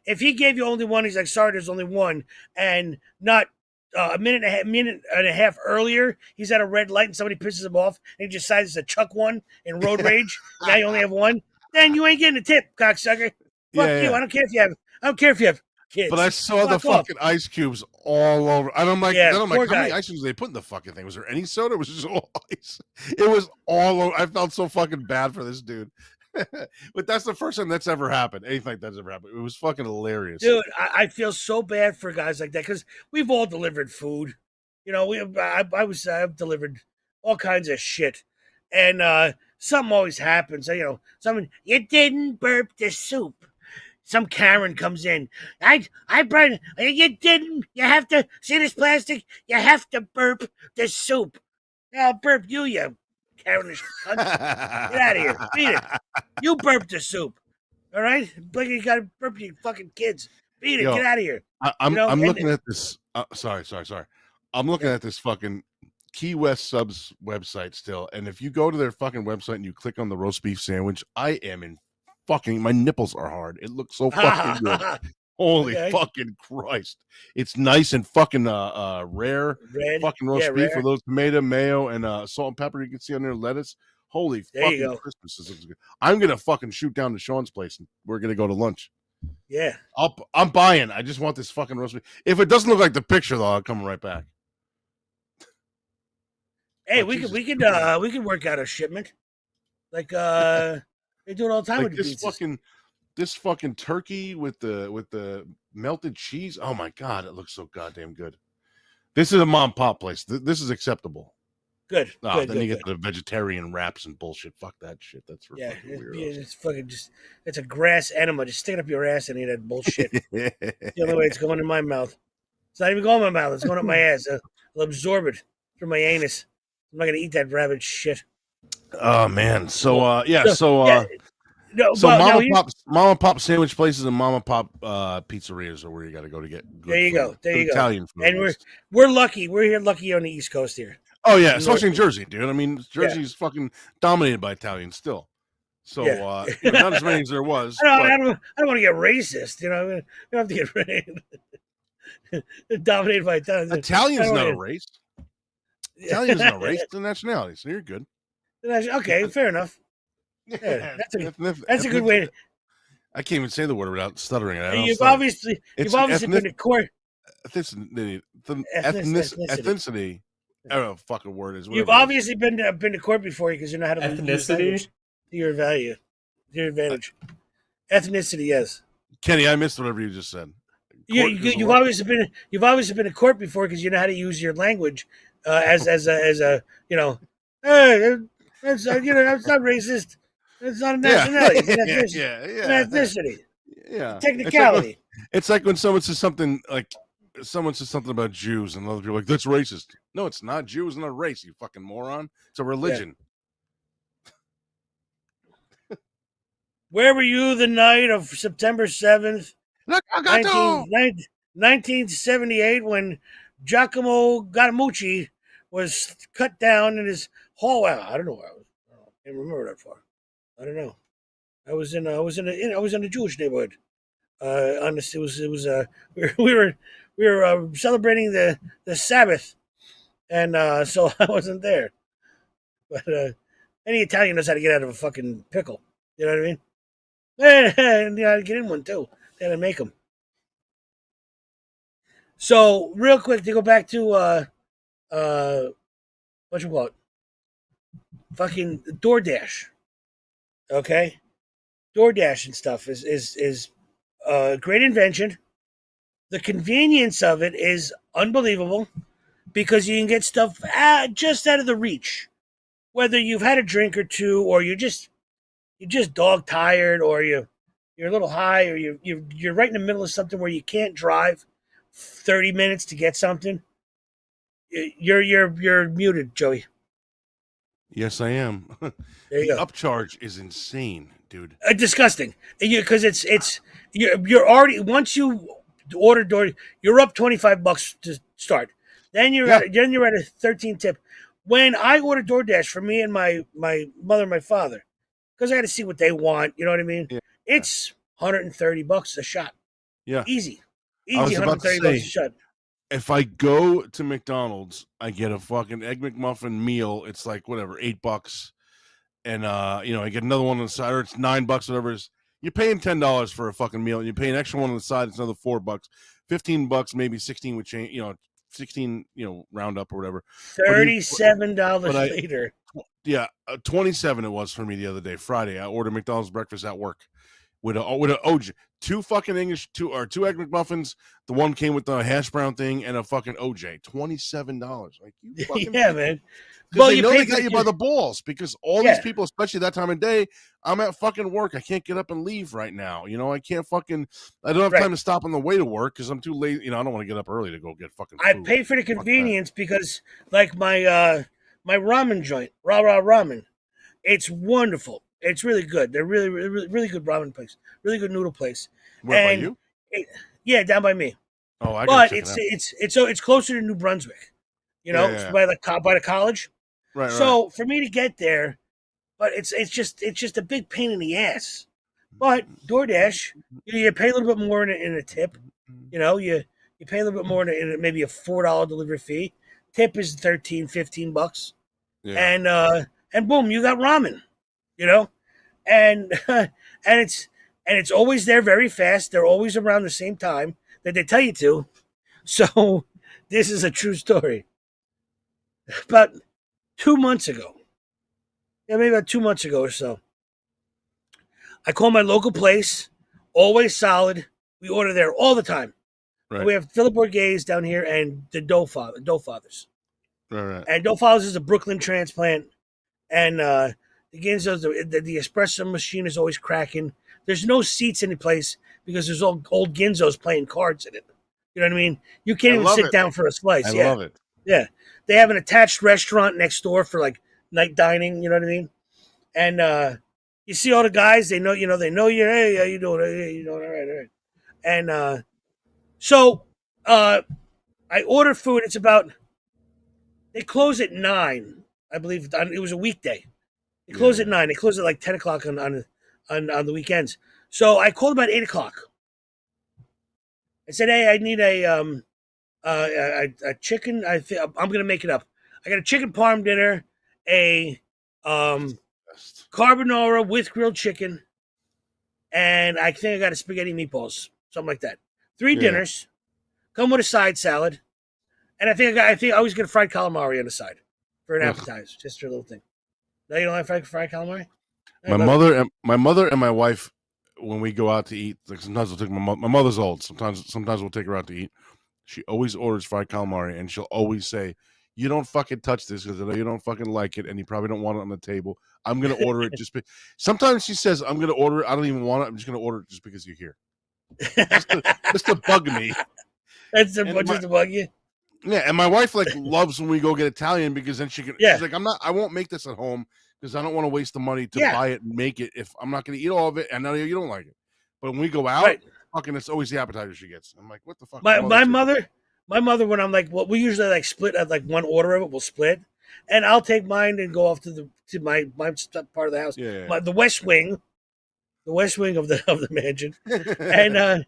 if he gave you only one, he's like, sorry, there's only one, and not a minute and a half earlier, he's at a red light and somebody pisses him off, and he decides to chuck one in road rage. And now you only have one. Then you ain't getting a tip, cocksucker. Fuck you. Yeah. I don't care if you have kids. But I saw the Fuck off. fucking ice cubes all over, and I'm like, Yeah, then I'm poor like, how many guy. ice cubes did they put in the fucking thing? Was there any soda? It was just all ice. It was all over. I felt so fucking bad for this dude. But that's the first time that's ever happened. Anything like that's ever happened. It was fucking hilarious. Dude, I feel so bad for guys like that because we've all delivered food. You know, I've delivered all kinds of shit, and something always happens. You know, you didn't burp the soup. Some Karen comes in. I brought you didn't. You have to see this plastic. You have to burp the soup. Yeah, I'll burp you, you Karenish cunt. Get out of here. Beat it. You burp the soup. All right? Like you got to burp your fucking kids. Beat it. Yo, Get out of here. I'm You know, looking at this. Sorry. I'm looking at this fucking Key West Subs website still, and if you go to their fucking website and you click on the roast beef sandwich, I am in fucking. My nipples are hard. It looks so fucking good. Holy Okay. fucking Christ! It's nice and fucking rare. Red. Fucking roast Yeah, beef rare. with those tomato, mayo, and salt and pepper. You can see on there lettuce. Holy There you fucking go. Christmas! This looks good. I'm gonna fucking shoot down to Sean's place and we're gonna go to lunch. Yeah. I'm buying. I just want this fucking roast beef. If it doesn't look like the picture, though, I'll come right back. Hey, Oh, we Jesus could work out a shipment. Like they do it all the time like with the this pizzas. fucking turkey with the melted cheese. Oh my god, it looks so goddamn good. This is a mom and pop place. This is acceptable. Good. No, Good. then Good, you good. get the vegetarian wraps and bullshit. Fuck that shit. That's for Yeah, fucking it's fucking it's a grass enema. Just stick it up your ass and eat that bullshit. weirdos. The only way it's going in my mouth. It's not even going in my mouth. It's going up my ass. I'll absorb it through my anus. I'm not gonna eat that rabbit shit. Oh man. So Yeah, no, so but no, mom and pop sandwich places and mom and pop pizzerias are where you got to go to get good there you food. go. There you go. Italian food. And we're lucky. We're here lucky on the East Coast here. Oh yeah, especially in Jersey, dude. I mean, Yeah. Jersey's fucking dominated by Italians still. So Yeah. not as many as there was. I don't want to get racist. You know, you don't have to get dominated by Italians. Italian's not a wanna- race. Italian isn't a race; it's a nationality. So you're good. Okay, fair enough. Yeah, that's a good way. I can't even say the word without stuttering it. You've obviously been to court. Ethnicity. Ethnicity. Ethnicity. I don't know what the fucking word is. You've whatever it is. obviously been to court before because you know how to use Ethnicity? language to your value, to your advantage. Ethnicity, yes. Kenny, I missed whatever you just said. You've obviously been to court before because you know how to use your language as a you know. Hey, that's that's not racist. It's not a nationality. It's an ethnicity. It's an ethnicity. Yeah. Technicality. It's like when someone says something about Jews and other people are like, that's racist. No, it's not. Jew is not a race, you fucking moron. It's a religion. Where were you the night of September 7th, 1978, when Giacomo Gadamucci was cut down in his hallway? I don't know where I was. I can't remember that far. I don't know. I was in a Jewish neighborhood. Honestly, we were celebrating the Sabbath, and so I wasn't there. But any Italian knows how to get out of a fucking pickle. You know what I mean? And you know how to get in one too. They had to make them. So real quick to go back to what you call it? Fucking DoorDash. Okay, DoorDash and stuff is a great invention. The convenience of it is unbelievable because you can get stuff just out of the reach. Whether you've had a drink or two, or you're just dog tired, or you're a little high, or you're right in the middle of something where you can't drive 30 minutes to get something. You're muted, Joey. Yes, I am. There you The go. upcharge is insane, dude. Disgusting. Because you're already, once you order door, you're up $25 to start. Then you're at a 13 tip. When I order DoorDash for me and my mother and my father, because I got to see what they want, you know what I mean? Yeah. It's $130 a shot. Yeah. Easy. I was about to $130 say, a shot. if I go to McDonald's, I get a fucking Egg McMuffin meal. It's like whatever, $8. And I get another one on the side, or it's $9, whatever it is. You're paying $10 for a fucking meal, and you pay an extra one on the side, it's another $4. $15, maybe 16 with change, 16, round up or whatever. $37 later. Yeah, 27 it was for me the other day, Friday. I ordered McDonald's breakfast at work with a OJ, two fucking two Egg McMuffins. The one came with the hash brown thing and a fucking OJ. $27. Like, you fucking yeah, man. Well, they know they got you by the balls, because all these people, especially that time of day, I'm at fucking work. I can't get up and leave right now. I can't fucking. I don't have time to stop on the way to work because I'm too late. I don't want to get up early to go get fucking food. I pay for the convenience because, like my ramen joint, Ra Ramen, it's wonderful. It's really good. They're really, really, really good ramen place. Really good noodle place. Where, by you? Yeah, down by me. Oh, I got it. But it's closer to New Brunswick. It's by the college. Right. So for me to get there, but it's just a big pain in the ass. But DoorDash, you pay a little bit more in a tip. You pay a little bit more in maybe a $4 delivery fee. Tip is $13-15. Yeah. And boom, you got ramen. And it's always there very fast. They're always around the same time that they tell you to. So this is a true story. About 2 months ago, maybe about 2 months ago or so, I call my local place, always solid. We order there all the time. Right. We have Philip Borghese down here and the Dough Fathers. Right. And Dough Fathers is a Brooklyn transplant. And the Ginzo's, the espresso machine is always cracking. There's no seats in the place because there's old Ginzos playing cards in it. You know what I mean? You can't even sit down for a slice. I love it. Yeah. They have an attached restaurant next door for like night dining, you know what I mean? And you see all the guys, they know you. Hey, how you doing? Hey, you doing? All right. And so I order food. It's about, they close at 9, I believe. It was a weekday. They close at 9. They close at like 10 o'clock on the weekends. So I called about 8 o'clock. I said, hey, I need a chicken. I'm gonna make it up. I got a chicken parm dinner, a carbonara with grilled chicken, and I think I got a spaghetti meatballs, something like that. 3 dinners, come with a side salad, and I think I always get a fried calamari on the side for an appetizer, just for a little thing. No, you don't like fried calamari? My mother and my wife, when we go out to eat, like sometimes we'll take my mother's old. Sometimes we'll take her out to eat. She always orders fried calamari, and she'll always say, "You don't fucking touch this because I know you don't fucking like it, and you probably don't want it on the table. I'm gonna order it just." Sometimes she says, "I'm gonna order it. I don't even want it. I'm just gonna order it just because you're here." Just to bug me. That's just to bug you. Yeah, and my wife loves when we go get Italian because then she can. Yeah. She's like, I won't make this at home because I don't want to waste the money to buy it and make it if I'm not going to eat all of it. And now you don't like it. But when we go out, fucking, it's always the appetizer she gets. I'm like, what the fuck? My mother, when I'm like, well, we usually split at one order of it. We'll split, and I'll take mine and go off to my part of the house. Yeah. The West Wing of the mansion, and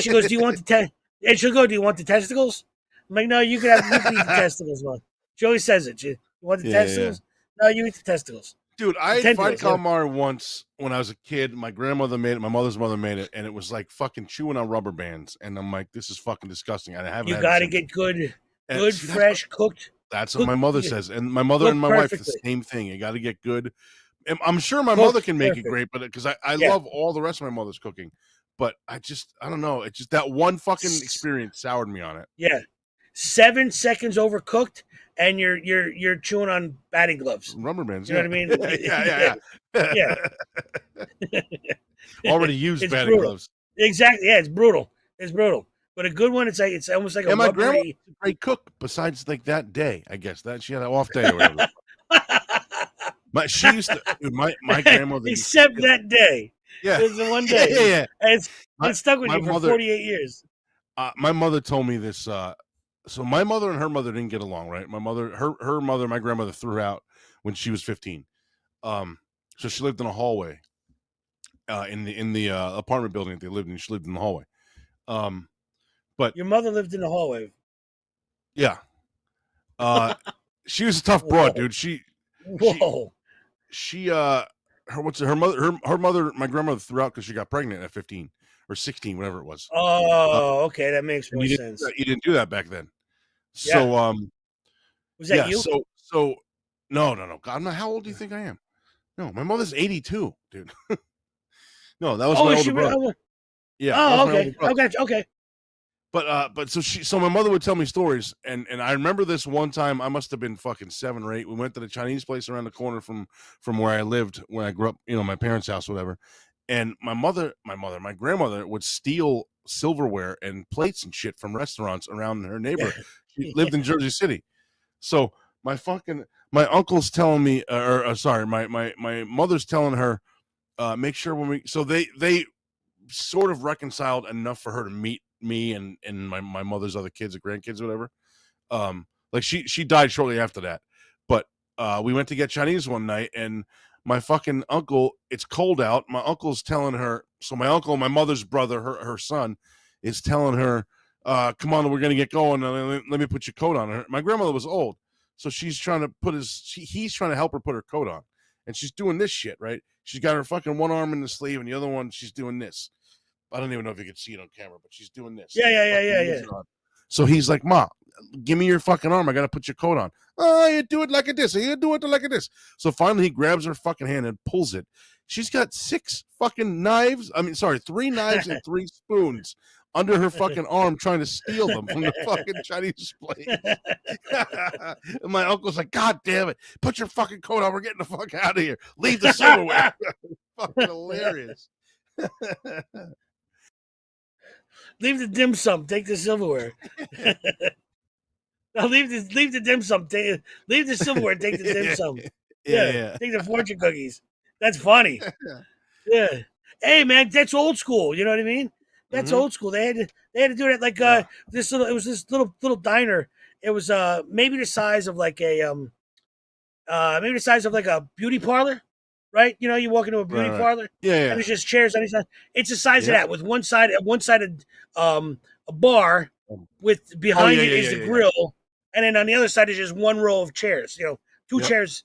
she goes, "Do you want and she'll go, "Do you want the testicles?" I'm like, "No, you can eat the testicles, man." She always says it. You want the testicles? No, you eat the testicles. Dude, I ate fried calamari once when I was a kid. My grandmother made it. My mother's mother made it, and it was like fucking chewing on rubber bands. And I'm like, this is fucking disgusting. I haven't. You got to get good, fresh, cooked. That's what my mother says, and my mother and my wife the same thing. You got to get good. And I'm sure my mother can make it great, but because I love all the rest of my mother's cooking, but I don't know. It's just that one fucking experience soured me on it. Yeah. 7 seconds overcooked, and you're chewing on batting gloves, rubber bands. You know what I mean? Yeah. Already used batting gloves. Exactly. Yeah, it's brutal. But a good one, it's almost like a. And my grandma was a great cook. Besides, that day, I guess that she had an off day or whatever. She used to. My grandmother. Except that day. Yeah. It was the one day. Yeah. And it's stuck with you for 48 years. My mother told me this So my mother and her mother didn't get along, right? My grandmother threw her out when she was 15. So she lived in a hallway in the apartment building that they lived in. She lived in the hallway. But Your mother lived in the hallway. yeah, she was a tough broad, dude. She her mother, my grandmother threw out because she got pregnant at 15 or 16, whatever it was. Oh, okay, that makes more sense. You didn't do that back then. Yeah. So Was that you? So no. God, how old do you think I am? No, my mother's 82, dude. No, that was my older brother. Yeah. Oh, okay. I got you. Okay. But so my mother would tell me stories, and I remember this one time. I must have been fucking 7 or 8. We went to the Chinese place around the corner from where I lived, where I grew up, my parents' house, whatever. And my grandmother would steal silverware and plates and shit from restaurants around her neighborhood. She lived in Jersey City. So my uncle's telling me, my mother's telling her, make sure they sort of reconciled enough for her to meet me and my mother's other kids or grandkids or whatever. Like she died shortly after that, but we went to get Chinese one night, and my fucking uncle, it's cold out. My uncle's telling her, so my uncle, my mother's brother, her son, is telling her, come on, we're gonna get going. Let me put your coat on. My grandmother was old, so she's trying to he's trying to help her put her coat on, and she's doing this shit, right? She's got her fucking one arm in the sleeve, and the other one she's doing this. I don't even know if you can see it on camera, but she's doing this. Yeah. So he's like, Ma, give me your fucking arm. I got to put your coat on. Oh, you do it like this. You do it like this. So finally he grabs her fucking hand and pulls it. She's got 3 knives and 3 spoons under her fucking arm trying to steal them from the fucking Chinese place. And my uncle's like, God damn it. Put your fucking coat on. We're getting the fuck out of here. Leave the silverware. Fucking hilarious. Leave the dim sum. Take the silverware. No, leave the dim sum. Leave the silverware. Take the dim sum. Yeah. Take the fortune cookies. That's funny. Yeah. Hey man, that's old school. You know what I mean? That's old school. They had to do that like this little. It was this little diner. It was maybe the size of like a beauty parlor. Right, you walk into a beauty parlor, and there's just chairs on each side. It's the size of that, with one side a bar, with behind it is the grill, and then on the other side is just one row of chairs. 2 chairs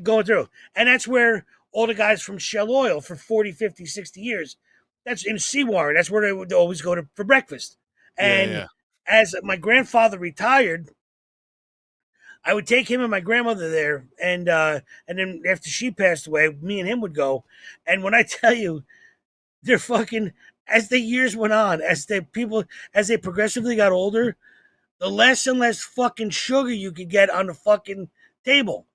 going through, and that's where all the guys from Shell Oil for 40, 50, 60 years. That's in Seawarren. That's where they would always go to for breakfast. And as my grandfather retired, I would take him and my grandmother there, and then after she passed away, me and him would go. And when I tell you, they're fucking, as the years went on, as they progressively got older, the less and less fucking sugar you could get on the fucking table.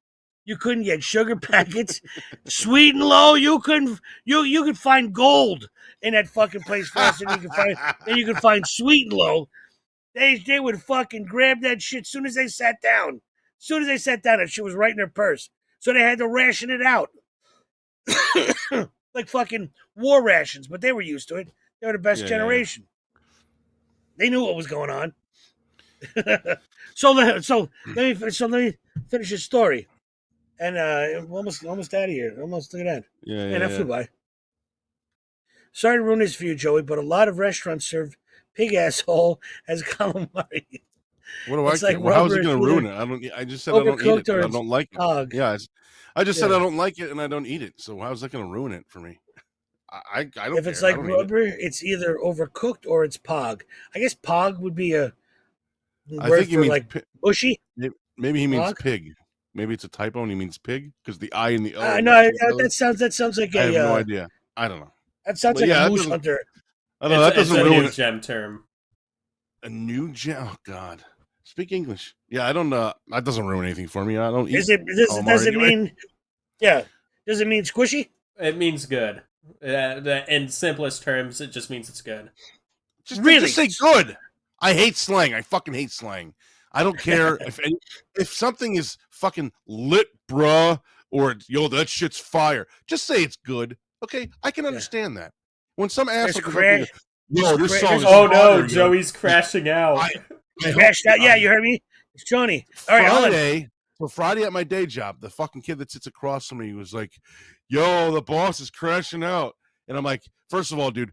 You couldn't get sugar packets, sweet and low. You couldn't. You could find gold in that fucking place faster than you could find sweet and low. They would fucking grab that shit as soon as they sat down. As soon as they sat down, that shit was right in their purse. So they had to ration it out. Like fucking war rations, but they were used to it. They were the best generation. They knew what was going on. So let me finish this story. And we're almost out of here. Almost, look at that. And that flew by. Sorry to ruin this for you, Joey, but a lot of restaurants serve pig asshole as calamari. What do I care? Like, how is it going to ruin it? I just said I don't eat it. I don't like it. Yeah, I just said I don't like it and I don't eat it. So how is that going to ruin it for me? I don't care. If it's like rubber, it's either overcooked or it's pog. I guess pog would be a word for like bushy. Maybe he means pig. Maybe it's a typo and he means pig because the I and the O. No, that sounds like I have no idea. I don't know. That sounds like a moose hunter. I don't know. That doesn't ruin it. Gem term. A new gem. Oh God. Speak English. Yeah, I don't know. That doesn't ruin anything for me. I don't eat. Does it mean? Yeah. Does it mean squishy? It means good. In simplest terms, it just means it's good. Just say good. I hate slang. I fucking hate slang. I don't care if something is fucking lit, bruh, or that shit's fire. Just say it's good. Okay, I can understand that. When some asshole this song is fire, Joey's crashing out. Crashed out. Yeah, you heard me. It's Johnny. All right, hold on. Friday at my day job, the fucking kid that sits across from me was like, "Yo, the boss is crashing out," and I'm like, first of all, dude,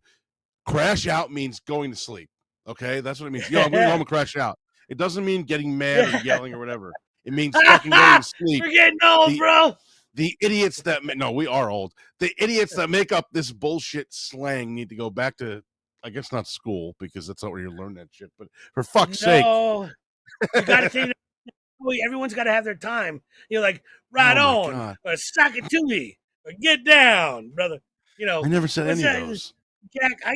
crash out means going to sleep. Okay, that's what it means. Yo, I'm going home and crash out. It doesn't mean getting mad or yelling or whatever. It means fucking going to sleep. We're getting old, bro. The idiots that no, we are old. The idiots that make up this bullshit slang need to go back to, I guess not school, because that's not where you learn that shit. But for fuck's sake, you got to think. Everyone's got to have their time. You're like, right on, or suck it to me, or get down, brother. You know, I never said any of those. Jack, I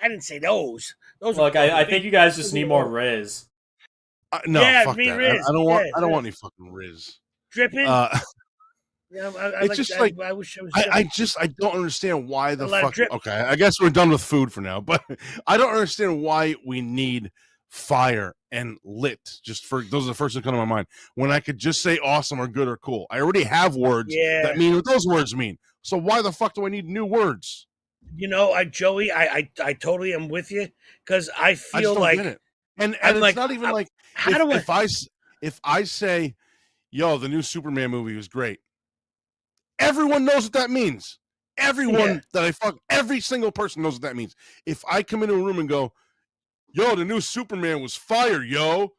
didn't say those. Those. Look, I think you guys just need more Riz. No, fuck that. Riz. I don't want. I don't want any fucking Riz. Dripping. Yeah, it's just like I wish I was. I don't understand why the fuck. Okay, I guess we're done with food for now, but I don't understand why we need fire and lit. Just for those are the first that come to my mind. When I could just say awesome or good or cool. I already have words that mean what those words mean. So why the fuck do I need new words? You know, Joey, I totally am with you because I feel like get it. And it's like, not even like if I say, yo, the new Superman movie was great. Everyone knows what that means. Everyone that I fuck, every single person knows what that means. If I come into a room and go, yo, the new Superman was fire, yo.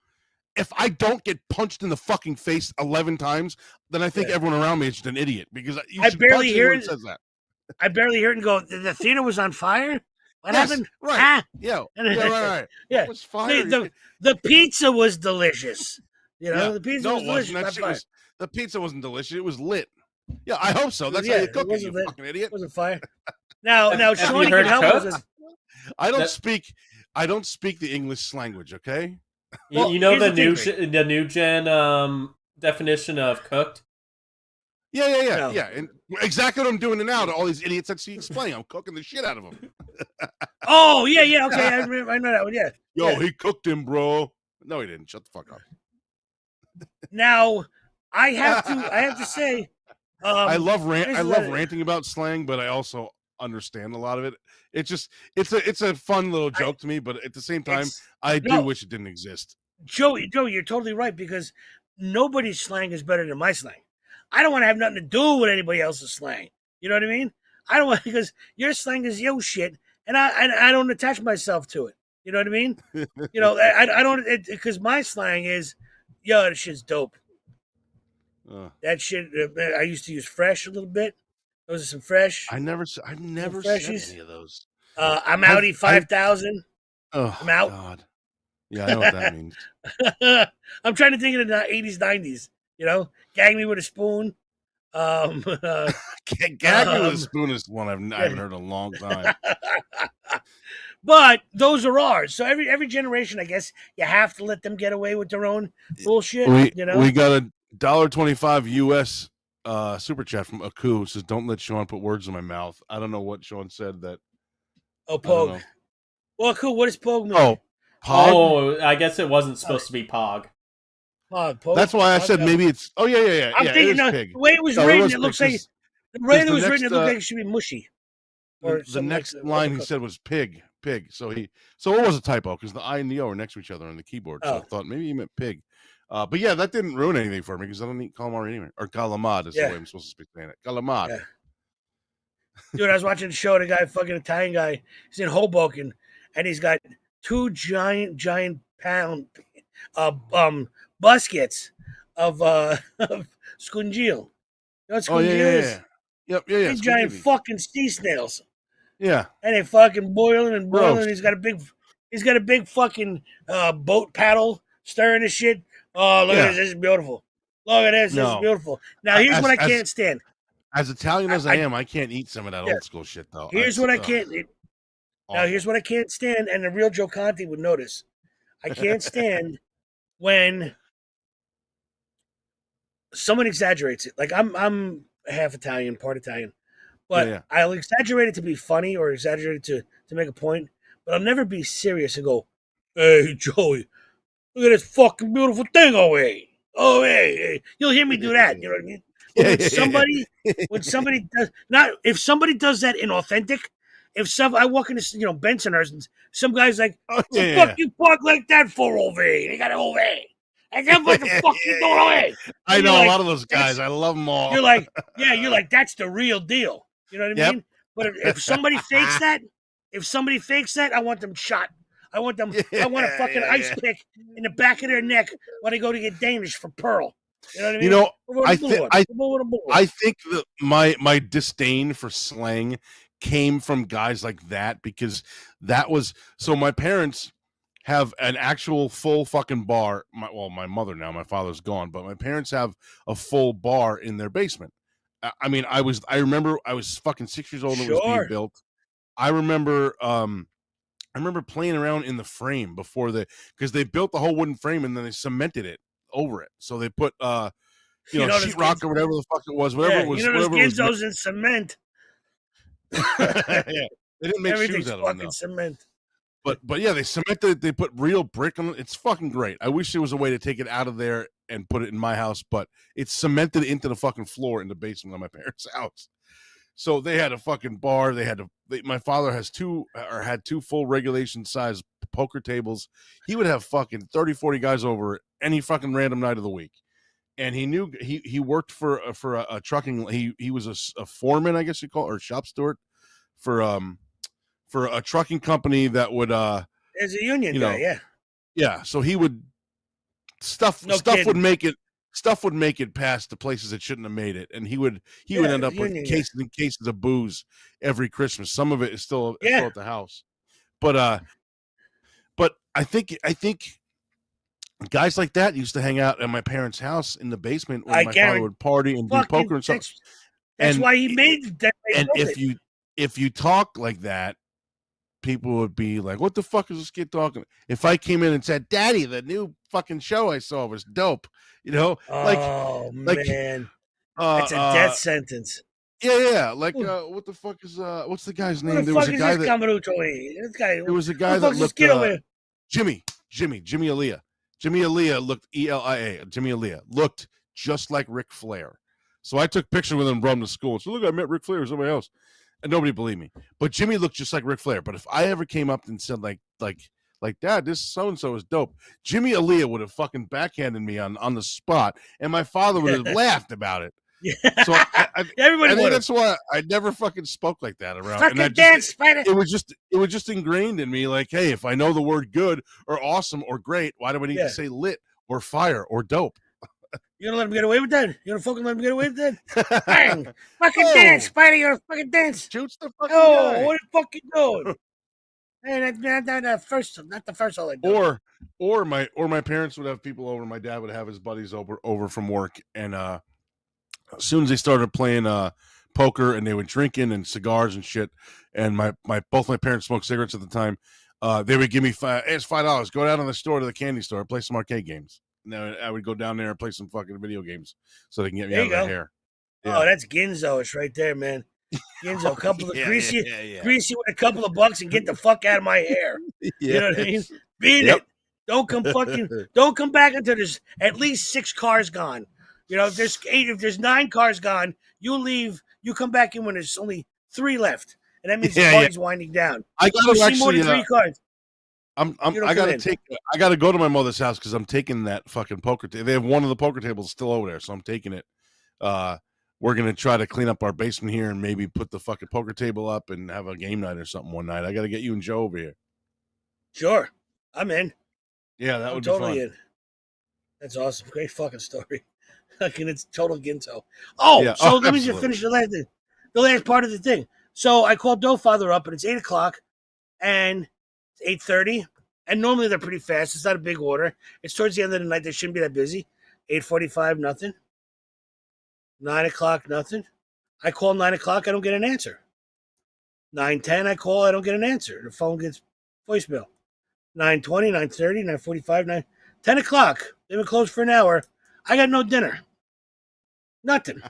If I don't get punched in the fucking face 11 times, then I think everyone around me is just an idiot because I barely hear it. Says that. I barely hear it and go, the theater was on fire? What happened? Right. Right. Yeah. It was fire. The pizza was delicious. You know, the pizza was delicious. The pizza wasn't delicious. It was lit. Yeah, I hope so. That's how you cook it, you fucking idiot. It wasn't fire. Now, Shawnee can help us. I don't speak the English language, okay? You know the new gen definition of cooked? Yeah. And exactly what I'm doing now to all these idiots that see explain. I'm cooking the shit out of them. Oh, yeah. Okay, I know that one. Yeah. Yo, he cooked him, bro. No, he didn't. Shut the fuck up. Now, I have to say, I love ranting about slang, but I also understand a lot of it. It's a fun little joke to me, but at the same time, I do wish it didn't exist. Joey, you're totally right because nobody's slang is better than my slang. I don't want to have nothing to do with anybody else's slang. You know what I mean? I don't want because your slang is yo shit, and I don't attach myself to it. You know what I mean? You know, I don't because my slang is yo, that shit's dope. That shit. I used to use fresh a little bit. Those are some fresh. I've never said any of those. I'm outie 5,000. Oh, I'm out. God. Yeah, I know what that means. I'm trying to think of the 80s, 90s. You know, gag me with a spoon. Gag me with a spoon is one I haven't heard in a long time. But those are ours. So every generation, I guess, you have to let them get away with their own bullshit. We got a $1.25 US super chat from Aku. Says, "Don't let Sean put words in my mouth." I don't know what Sean said that. Oh, Pog. Well, Aku, what does Pog mean? Oh, Pog. Oh, I guess it wasn't supposed to be Pog. Pog. That's why I said maybe it's. Oh yeah. I'm thinking pig. The way it was written, it looks like the way it was written. It looked like it should be mushy. Or the next line he said was pig. So it was a typo because the I and the O are next to each other on the keyboard. So I thought maybe he meant pig. But yeah, that didn't ruin anything for me because I don't eat calamari anyway. Or calamad is the way I'm supposed to speak saying it. Calamad. Yeah. Dude, I was watching the show. The guy, fucking Italian guy, he's in Hoboken, and he's got two giant pound buskets of scungil. You know what scungil is? Yeah. Big giant fucking sea snails. Yeah. And they fucking boiling and boiling. He's got a big fucking boat paddle stirring this shit. Oh, look at this. This is beautiful. Look at this. This is beautiful. Now, here's what I can't stand. As Italian as I am, I can't eat some of that old school shit, though. Here's what I can't eat. Now, here's what I can't stand, and the real Joe Conte would notice. I can't stand when someone exaggerates it. Like, I'm half Italian, part Italian. But I'll exaggerate it to be funny or exaggerate it to make a point. But I'll never be serious and go, "Hey, Joey, look at this fucking beautiful thing over here. Oh, hey. You'll hear me do that. You know what I mean? When somebody does not, if somebody does that inauthentic, if I walk into Bensonhurst and some guy's like, Oh, "What the fuck you park like that for over here? They got over here." And then what the fuck you doing over here? I And know you're a like, lot of those guys. I love them all. You're like, yeah, you're like, that's the real deal. You know what I Yep. mean? But if somebody fakes that, I want them shot. I want them. I want a fucking ice pick in the back of their neck when they go to get Danish for Pearl. You know what I mean? You know, I I think that my disdain for slang came from guys like that, because that was so. My parents have an actual full fucking bar. My mother now, my father's gone, but my parents have a full bar in their basement. I mean, I remember I was fucking 6 years old when it was being built. I remember playing around in the frame because they built the whole wooden frame and then they cemented it over it. So they put sheetrock or whatever the fuck it was, whatever it was. You know, those Ginzos in cement. Yeah. They didn't make Everything's shoes out of them, fucking though. cement. But yeah, they cemented. They put real brick on it. It's fucking great. I wish there was a way to take it out of there and put it in my house, but it's cemented into the fucking floor in the basement of my parents' house. So they had a fucking bar. My father had two full regulation size poker tables. He would have fucking 30, 40 guys over any fucking random night of the week. And he knew he worked for a trucking. He was a foreman, I guess you call it, or shop steward for a trucking company that would as a union guy, yeah. So he would stuff would make it past the places it shouldn't have made it, and he would end up with cases and cases of booze every Christmas. Some of it is still at the house, but I think guys like that used to hang out at my parents' house in the basement when my father would party and do poker and stuff. That's why he made that. And if you talk like that, people would be like, "What the fuck is this kid talking?" If I came in and said, "Daddy, the new fucking show I saw was dope," man, that's a death sentence. Yeah. Like, what the fuck is what's the guy's name? There was a guy that there was a guy that looked Jimmy Aaliyah. Jimmy Aaliyah looked ELIA. Jimmy Aaliyah looked just like Ric Flair. So I took pictures with him, brought him to school. So look, I met Ric Flair or somebody else. And nobody believed me. But Jimmy looked just like Ric Flair. But if I ever came up and said like Dad, this so-and-so is dope, Jimmy Aaliyah would have fucking backhanded me on the spot, and my father would have laughed about it. Yeah. So I think that's why I never fucking spoke like that around. Fucking dance, spider. It was just ingrained in me. Like, hey, if I know the word good or awesome or great, why do I need to say lit or fire or dope? You gonna let him get away with that? You gonna fucking let him get away with that? Bang! Fucking dance, Spider! You're a fucking dance. Shoots the fucking guy. What the fuck you doing? Hey, not the first all I do. Or my parents would have people over. My dad would have his buddies over from work, and as soon as they started playing poker and they were drinking and cigars and shit, and both my parents smoked cigarettes at the time, they would give me it's $5. Go down to the store, to the candy store, play some arcade games. Now I would go down there and play some fucking video games so they can get me out of their hair. Yeah. Oh, that's Ginzo-ish right there, man. Ginzo, a couple of grease you with a couple of bucks and get the fuck out of my hair. You know what I mean? Beat it. Don't come back until there's at least 6 cars gone. You know, if there's 9 cars gone, you leave. You come back in when there's only 3 left, and that means the party's winding down. I got to more than 3 cars. I gotta go to my mother's house because I'm taking that fucking poker table. They have one of the poker tables still over there, so I'm taking it. We're gonna try to clean up our basement here and maybe put the fucking poker table up and have a game night or something one night. I gotta get you and Joe over here. Sure, I'm in. Yeah, that would totally be fun. In. That's awesome. Great fucking story. Fucking it's total Ginzo. Let me just finish the last part of the thing. So I called Doughfather up, and it's 8:00, and 8:30, and normally they're pretty fast. It's not a big order. It's towards the end of the night. They shouldn't be that busy. 8:45, nothing. 9:00, nothing. I call 9:00. I don't get an answer. 9:10, I call. I don't get an answer. The phone gets voicemail. 9:20, 9:30, 9:45, 10 o'clock. They've been closed for an hour. I got no dinner. Nothing.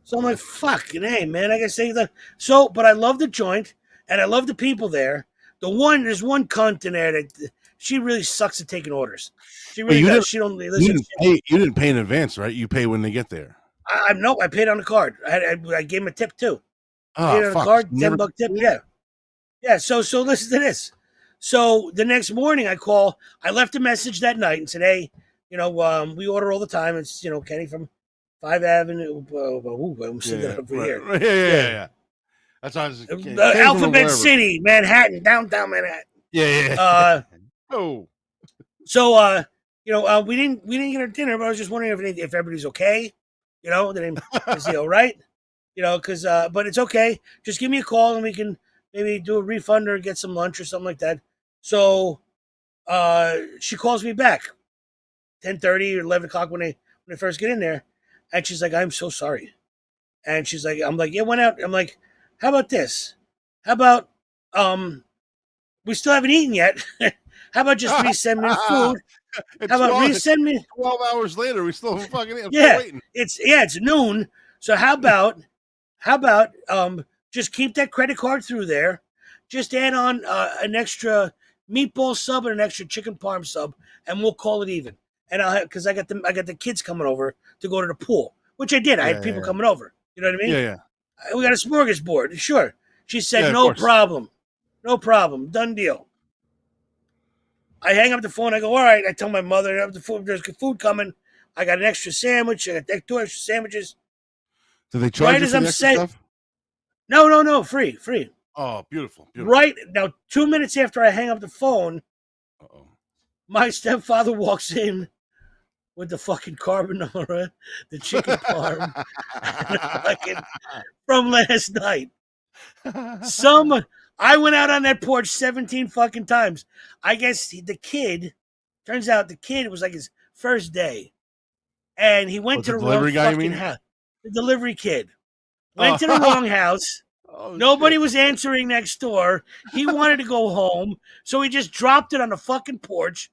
So I'm like, fucking hey, man. I gotta say that. So, but I love the joint, and I love the people there. There's one cunt in there that she really sucks at taking orders. She really does. She don't listen. You didn't pay in advance, right? You pay when they get there. No, I paid on the card. I gave him a tip too. Oh, a fuck. card, Never. $10 tip. Yeah. Yeah. So listen to this. So the next morning I call, I left a message that night and said, hey, we order all the time. It's, Kenny from 5 Avenue. I'm seeing that over here. Right. Yeah. That's how I was. Alphabet City, Manhattan, downtown Manhattan. Yeah. Oh. So, we didn't get our dinner, but I was just wondering if everybody's okay. Is he all right? Because but it's okay. Just give me a call and we can maybe do a refund or get some lunch or something like that. So, she calls me back, 10:30 or 11 o'clock when I first get in there, and she's like, "I'm so sorry," and she's like, "I'm like, yeah, went out." I'm like, "How about this? How about we still haven't eaten yet." How about just resend me the food? How about resend me 12 hours later? We still fucking I'm yeah, still waiting. it's noon. So how about just keep that credit card through there. Just add on an extra meatball sub and an extra chicken parm sub, and we'll call it even. And because I got the kids coming over to go to the pool, which I did. I had people coming over. You know what I mean? Yeah. We got a smorgasbord. Sure. She said, Yeah, no problem. Done deal. I hang up the phone. I go, all right. I tell my mother, there's food coming. I got an extra sandwich. I got 2 extra sandwiches. Do they charge Right you as for I'm the extra saying, stuff? no, free. Oh, beautiful. Right now, 2 minutes after I hang up the phone, Uh-oh. my stepfather walks in with the fucking carbonara, the chicken parm, from last night. I went out on that porch 17 fucking times. I guess turns out the kid, it was like his first day. And he went to the wrong fucking house. The delivery kid. Went to the wrong house. Nobody was answering next door. He wanted to go home. So he just dropped it on the fucking porch.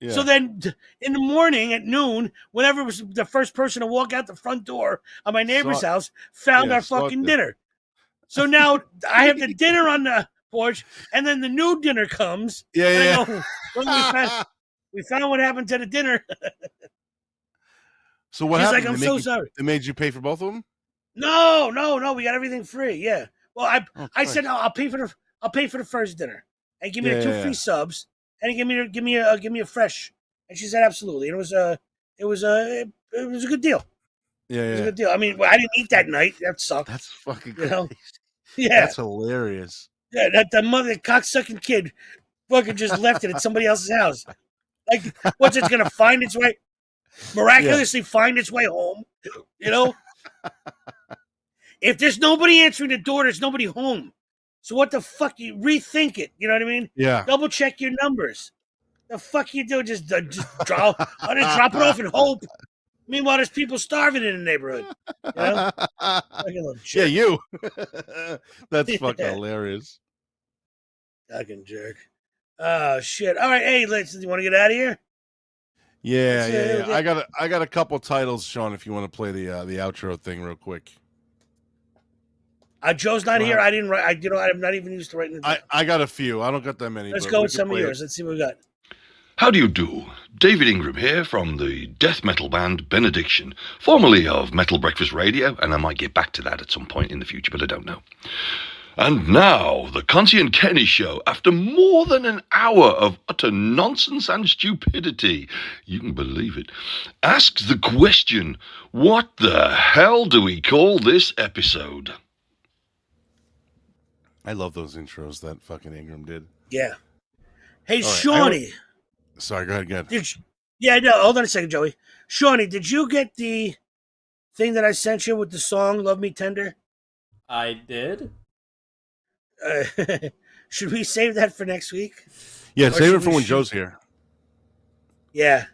Yeah. So then in the morning at noon, whenever it was the first person to walk out the front door of my neighbor's house, found our fucking dinner. So now I have the dinner on the porch, and then the new dinner comes. Yeah. I go, well, we found what happened to the dinner. So what She's happened? like, I'm so sorry. They made you pay for both of them? No. We got everything free. Yeah. Well, I said, no, I'll pay for the first dinner, and give me the 2 free subs, and give me a fresh. And she said, absolutely. And it was a good deal. Yeah. It was a good deal. I mean, I didn't eat that night. That sucked. That's fucking crazy. Yeah. That's hilarious. Yeah, that the mother cocksucking kid fucking just left it at somebody else's house. Like, what's it's gonna find its way? Miraculously find its way home? If there's nobody answering the door, there's nobody home. So what the fuck? You rethink it. You know what I mean? Yeah. Double check your numbers. The fuck you do? Just drop it off and hope. Meanwhile, there's people starving in the neighborhood. Yeah, you. That's fucking hilarious. Fucking jerk. Oh shit! All right, hey, do you want to get out of here? Yeah. I got a couple titles, Sean. If you want to play the outro thing real quick. Joe's not here. I didn't write. I'm not even used to writing. I got a few. I don't got that many. Let's go with some of yours. Let's see what we got. How do you do? David Ingram here from the death metal band Benediction, formerly of Metal Breakfast Radio, and I might get back to that at some point in the future, but I don't know. And now, the Conte and Kenny Show, after more than an hour of utter nonsense and stupidity, you can believe it, asks the question, what the hell do we call this episode? I love those intros that fucking Ingram did. Yeah. Hey, Shawnee. Sorry, go ahead. Hold on a second, Joey. Shawnee, did you get the thing that I sent you with the song Love Me Tender? I did. Should we save that for next week? Yeah, save it for when Joe's here. Yeah.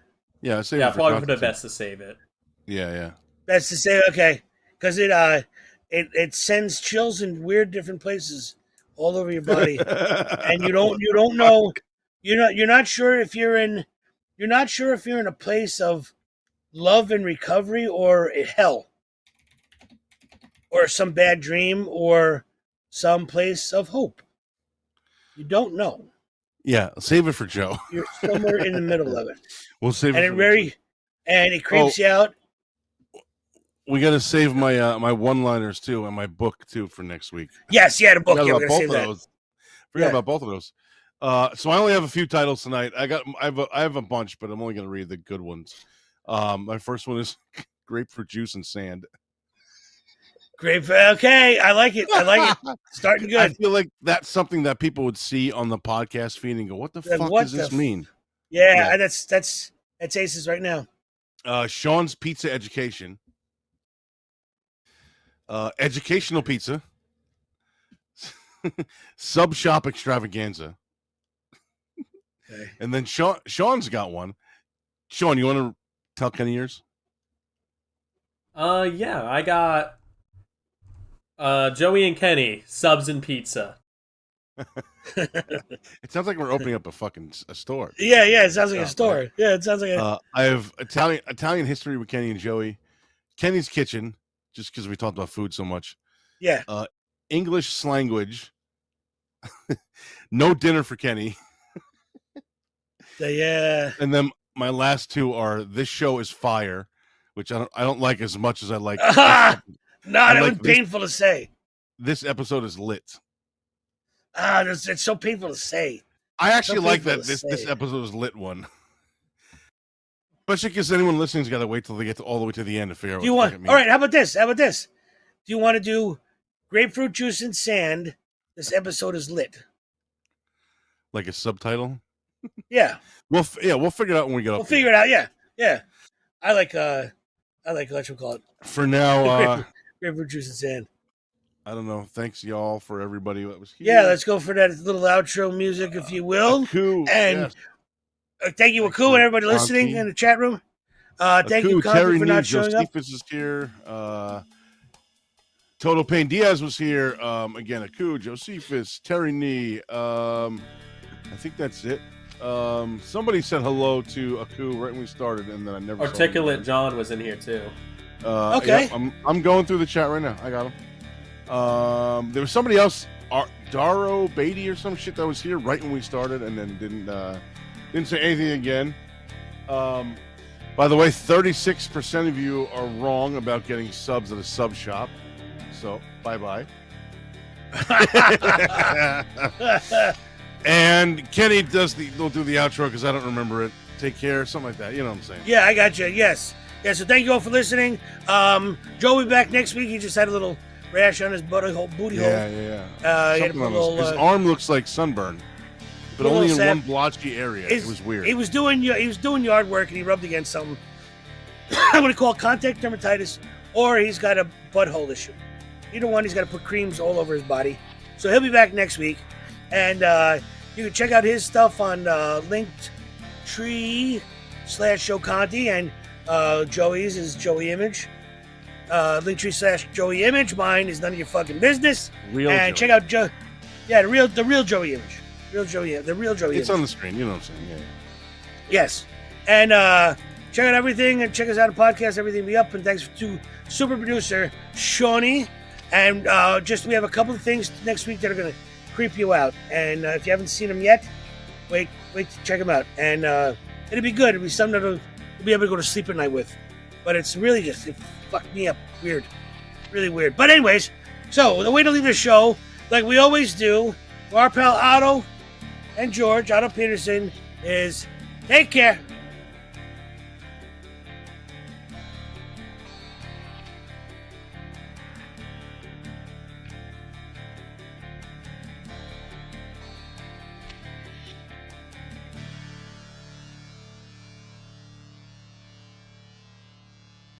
Yeah, save it for probably for the best to save it. Yeah. Best to save, okay. Because it sends chills in weird different places all over your body. And you don't know you're not sure if you're in a place of love and recovery or hell. Or some bad dream or some place of hope. You don't know. Yeah, save it for Joe. You're somewhere in the middle of it. We'll save it. And it creeps you out. We got to save my my one-liners too and my book too for next week. Yes, yeah, the book. Forgot Yeah, we're about gonna save both of that. those. Forgot about both of those. So I only have a few titles tonight. I have a bunch, but I'm only going to read the good ones. My first one is Grapefruit Juice and Sand. Grapefruit. Okay, I like it. I like it. Starting good. I feel like that's something that people would see on the podcast feed and go, "What the fuck does this mean?" Yeah, that's Aces right now. Sean's Pizza Education. Educational Pizza. Sub Shop Extravaganza. Okay. And then Sean's got one. Sean, you want to tell Kenny yours? Yeah, I got Joey and Kenny, Subs and Pizza. It sounds like we're opening up a store. Yeah, it sounds like a store. Right? Yeah, it sounds like a... I have Italian history with Kenny and Joey. Kenny's Kitchen, just because we talked about food so much. Yeah. English slanguage. No dinner for Kenny. Yeah. And then my last two are This Show is Fire, which I don't like as much as I like. That was painful to say. This episode is lit. It's so painful to say. I actually like that this episode is lit one. Especially because anyone listening's got to wait till they get all the way to the end to figure out what it means. All right, how about this? Do you want to do Grapefruit Juice and Sand? This episode is lit. Like a subtitle? Yeah. We'll figure it out when we get up. We'll figure it out. Yeah. I like what you call it. For now, Grapefruit Juice and Sand. I don't know. Thanks y'all for everybody that was here. Yeah, let's go for that little outro music, if you will. Aku, and thank you, Aku, and everybody listening in the chat room. Thank you, Conte, for not showing up. Josephus is here. Total Pain Diaz was here. Again, Aku, Josephus, Terry Nee. I think that's it. Somebody said hello to Aku right when we started, and then I never. Articulate John was in here too. Okay. Yeah, I'm going through the chat right now. I got him. There was somebody else, Daro Beatty or some shit, that was here right when we started, and then didn't say anything again. By the way, 36% of you are wrong about getting subs at a sub shop. So bye. And Kenny will do the outro because I don't remember it. Take care, something like that. You know what I'm saying? Yeah, I got you. Yes. Yeah. So thank you all for listening. Joe will be back next week. He just had a little rash on his booty hole. Yeah. His arm looks like sunburn, but only in one blotchy area. It was weird. He was doing yard work and he rubbed against something. I'm going to call it contact dermatitis, or he's got a butthole issue. Either one, he's got to put creams all over his body. So he'll be back next week, and you can check out his stuff on Linktree/Show Conte, and Joey's is Joey Image. Linktree/Joey Image. Mine is none of your fucking business. Check out the real Joey Image. The real Joey Image. It's on the screen. You know what I'm saying? Yeah. Yes. And check out everything, and check us out on podcast. Everything will be up. And thanks to super producer Shawnee. And we have a couple of things next week that are going to creep you out. And if you haven't seen them yet, wait to check them out. And it'll be good. It'll be something that you'll be able to go to sleep at night with. But it's really it fucked me up. Weird. Really weird. But anyways, so the way to leave the show, like we always do, our pal Otto and George, Otto Peterson, is take care.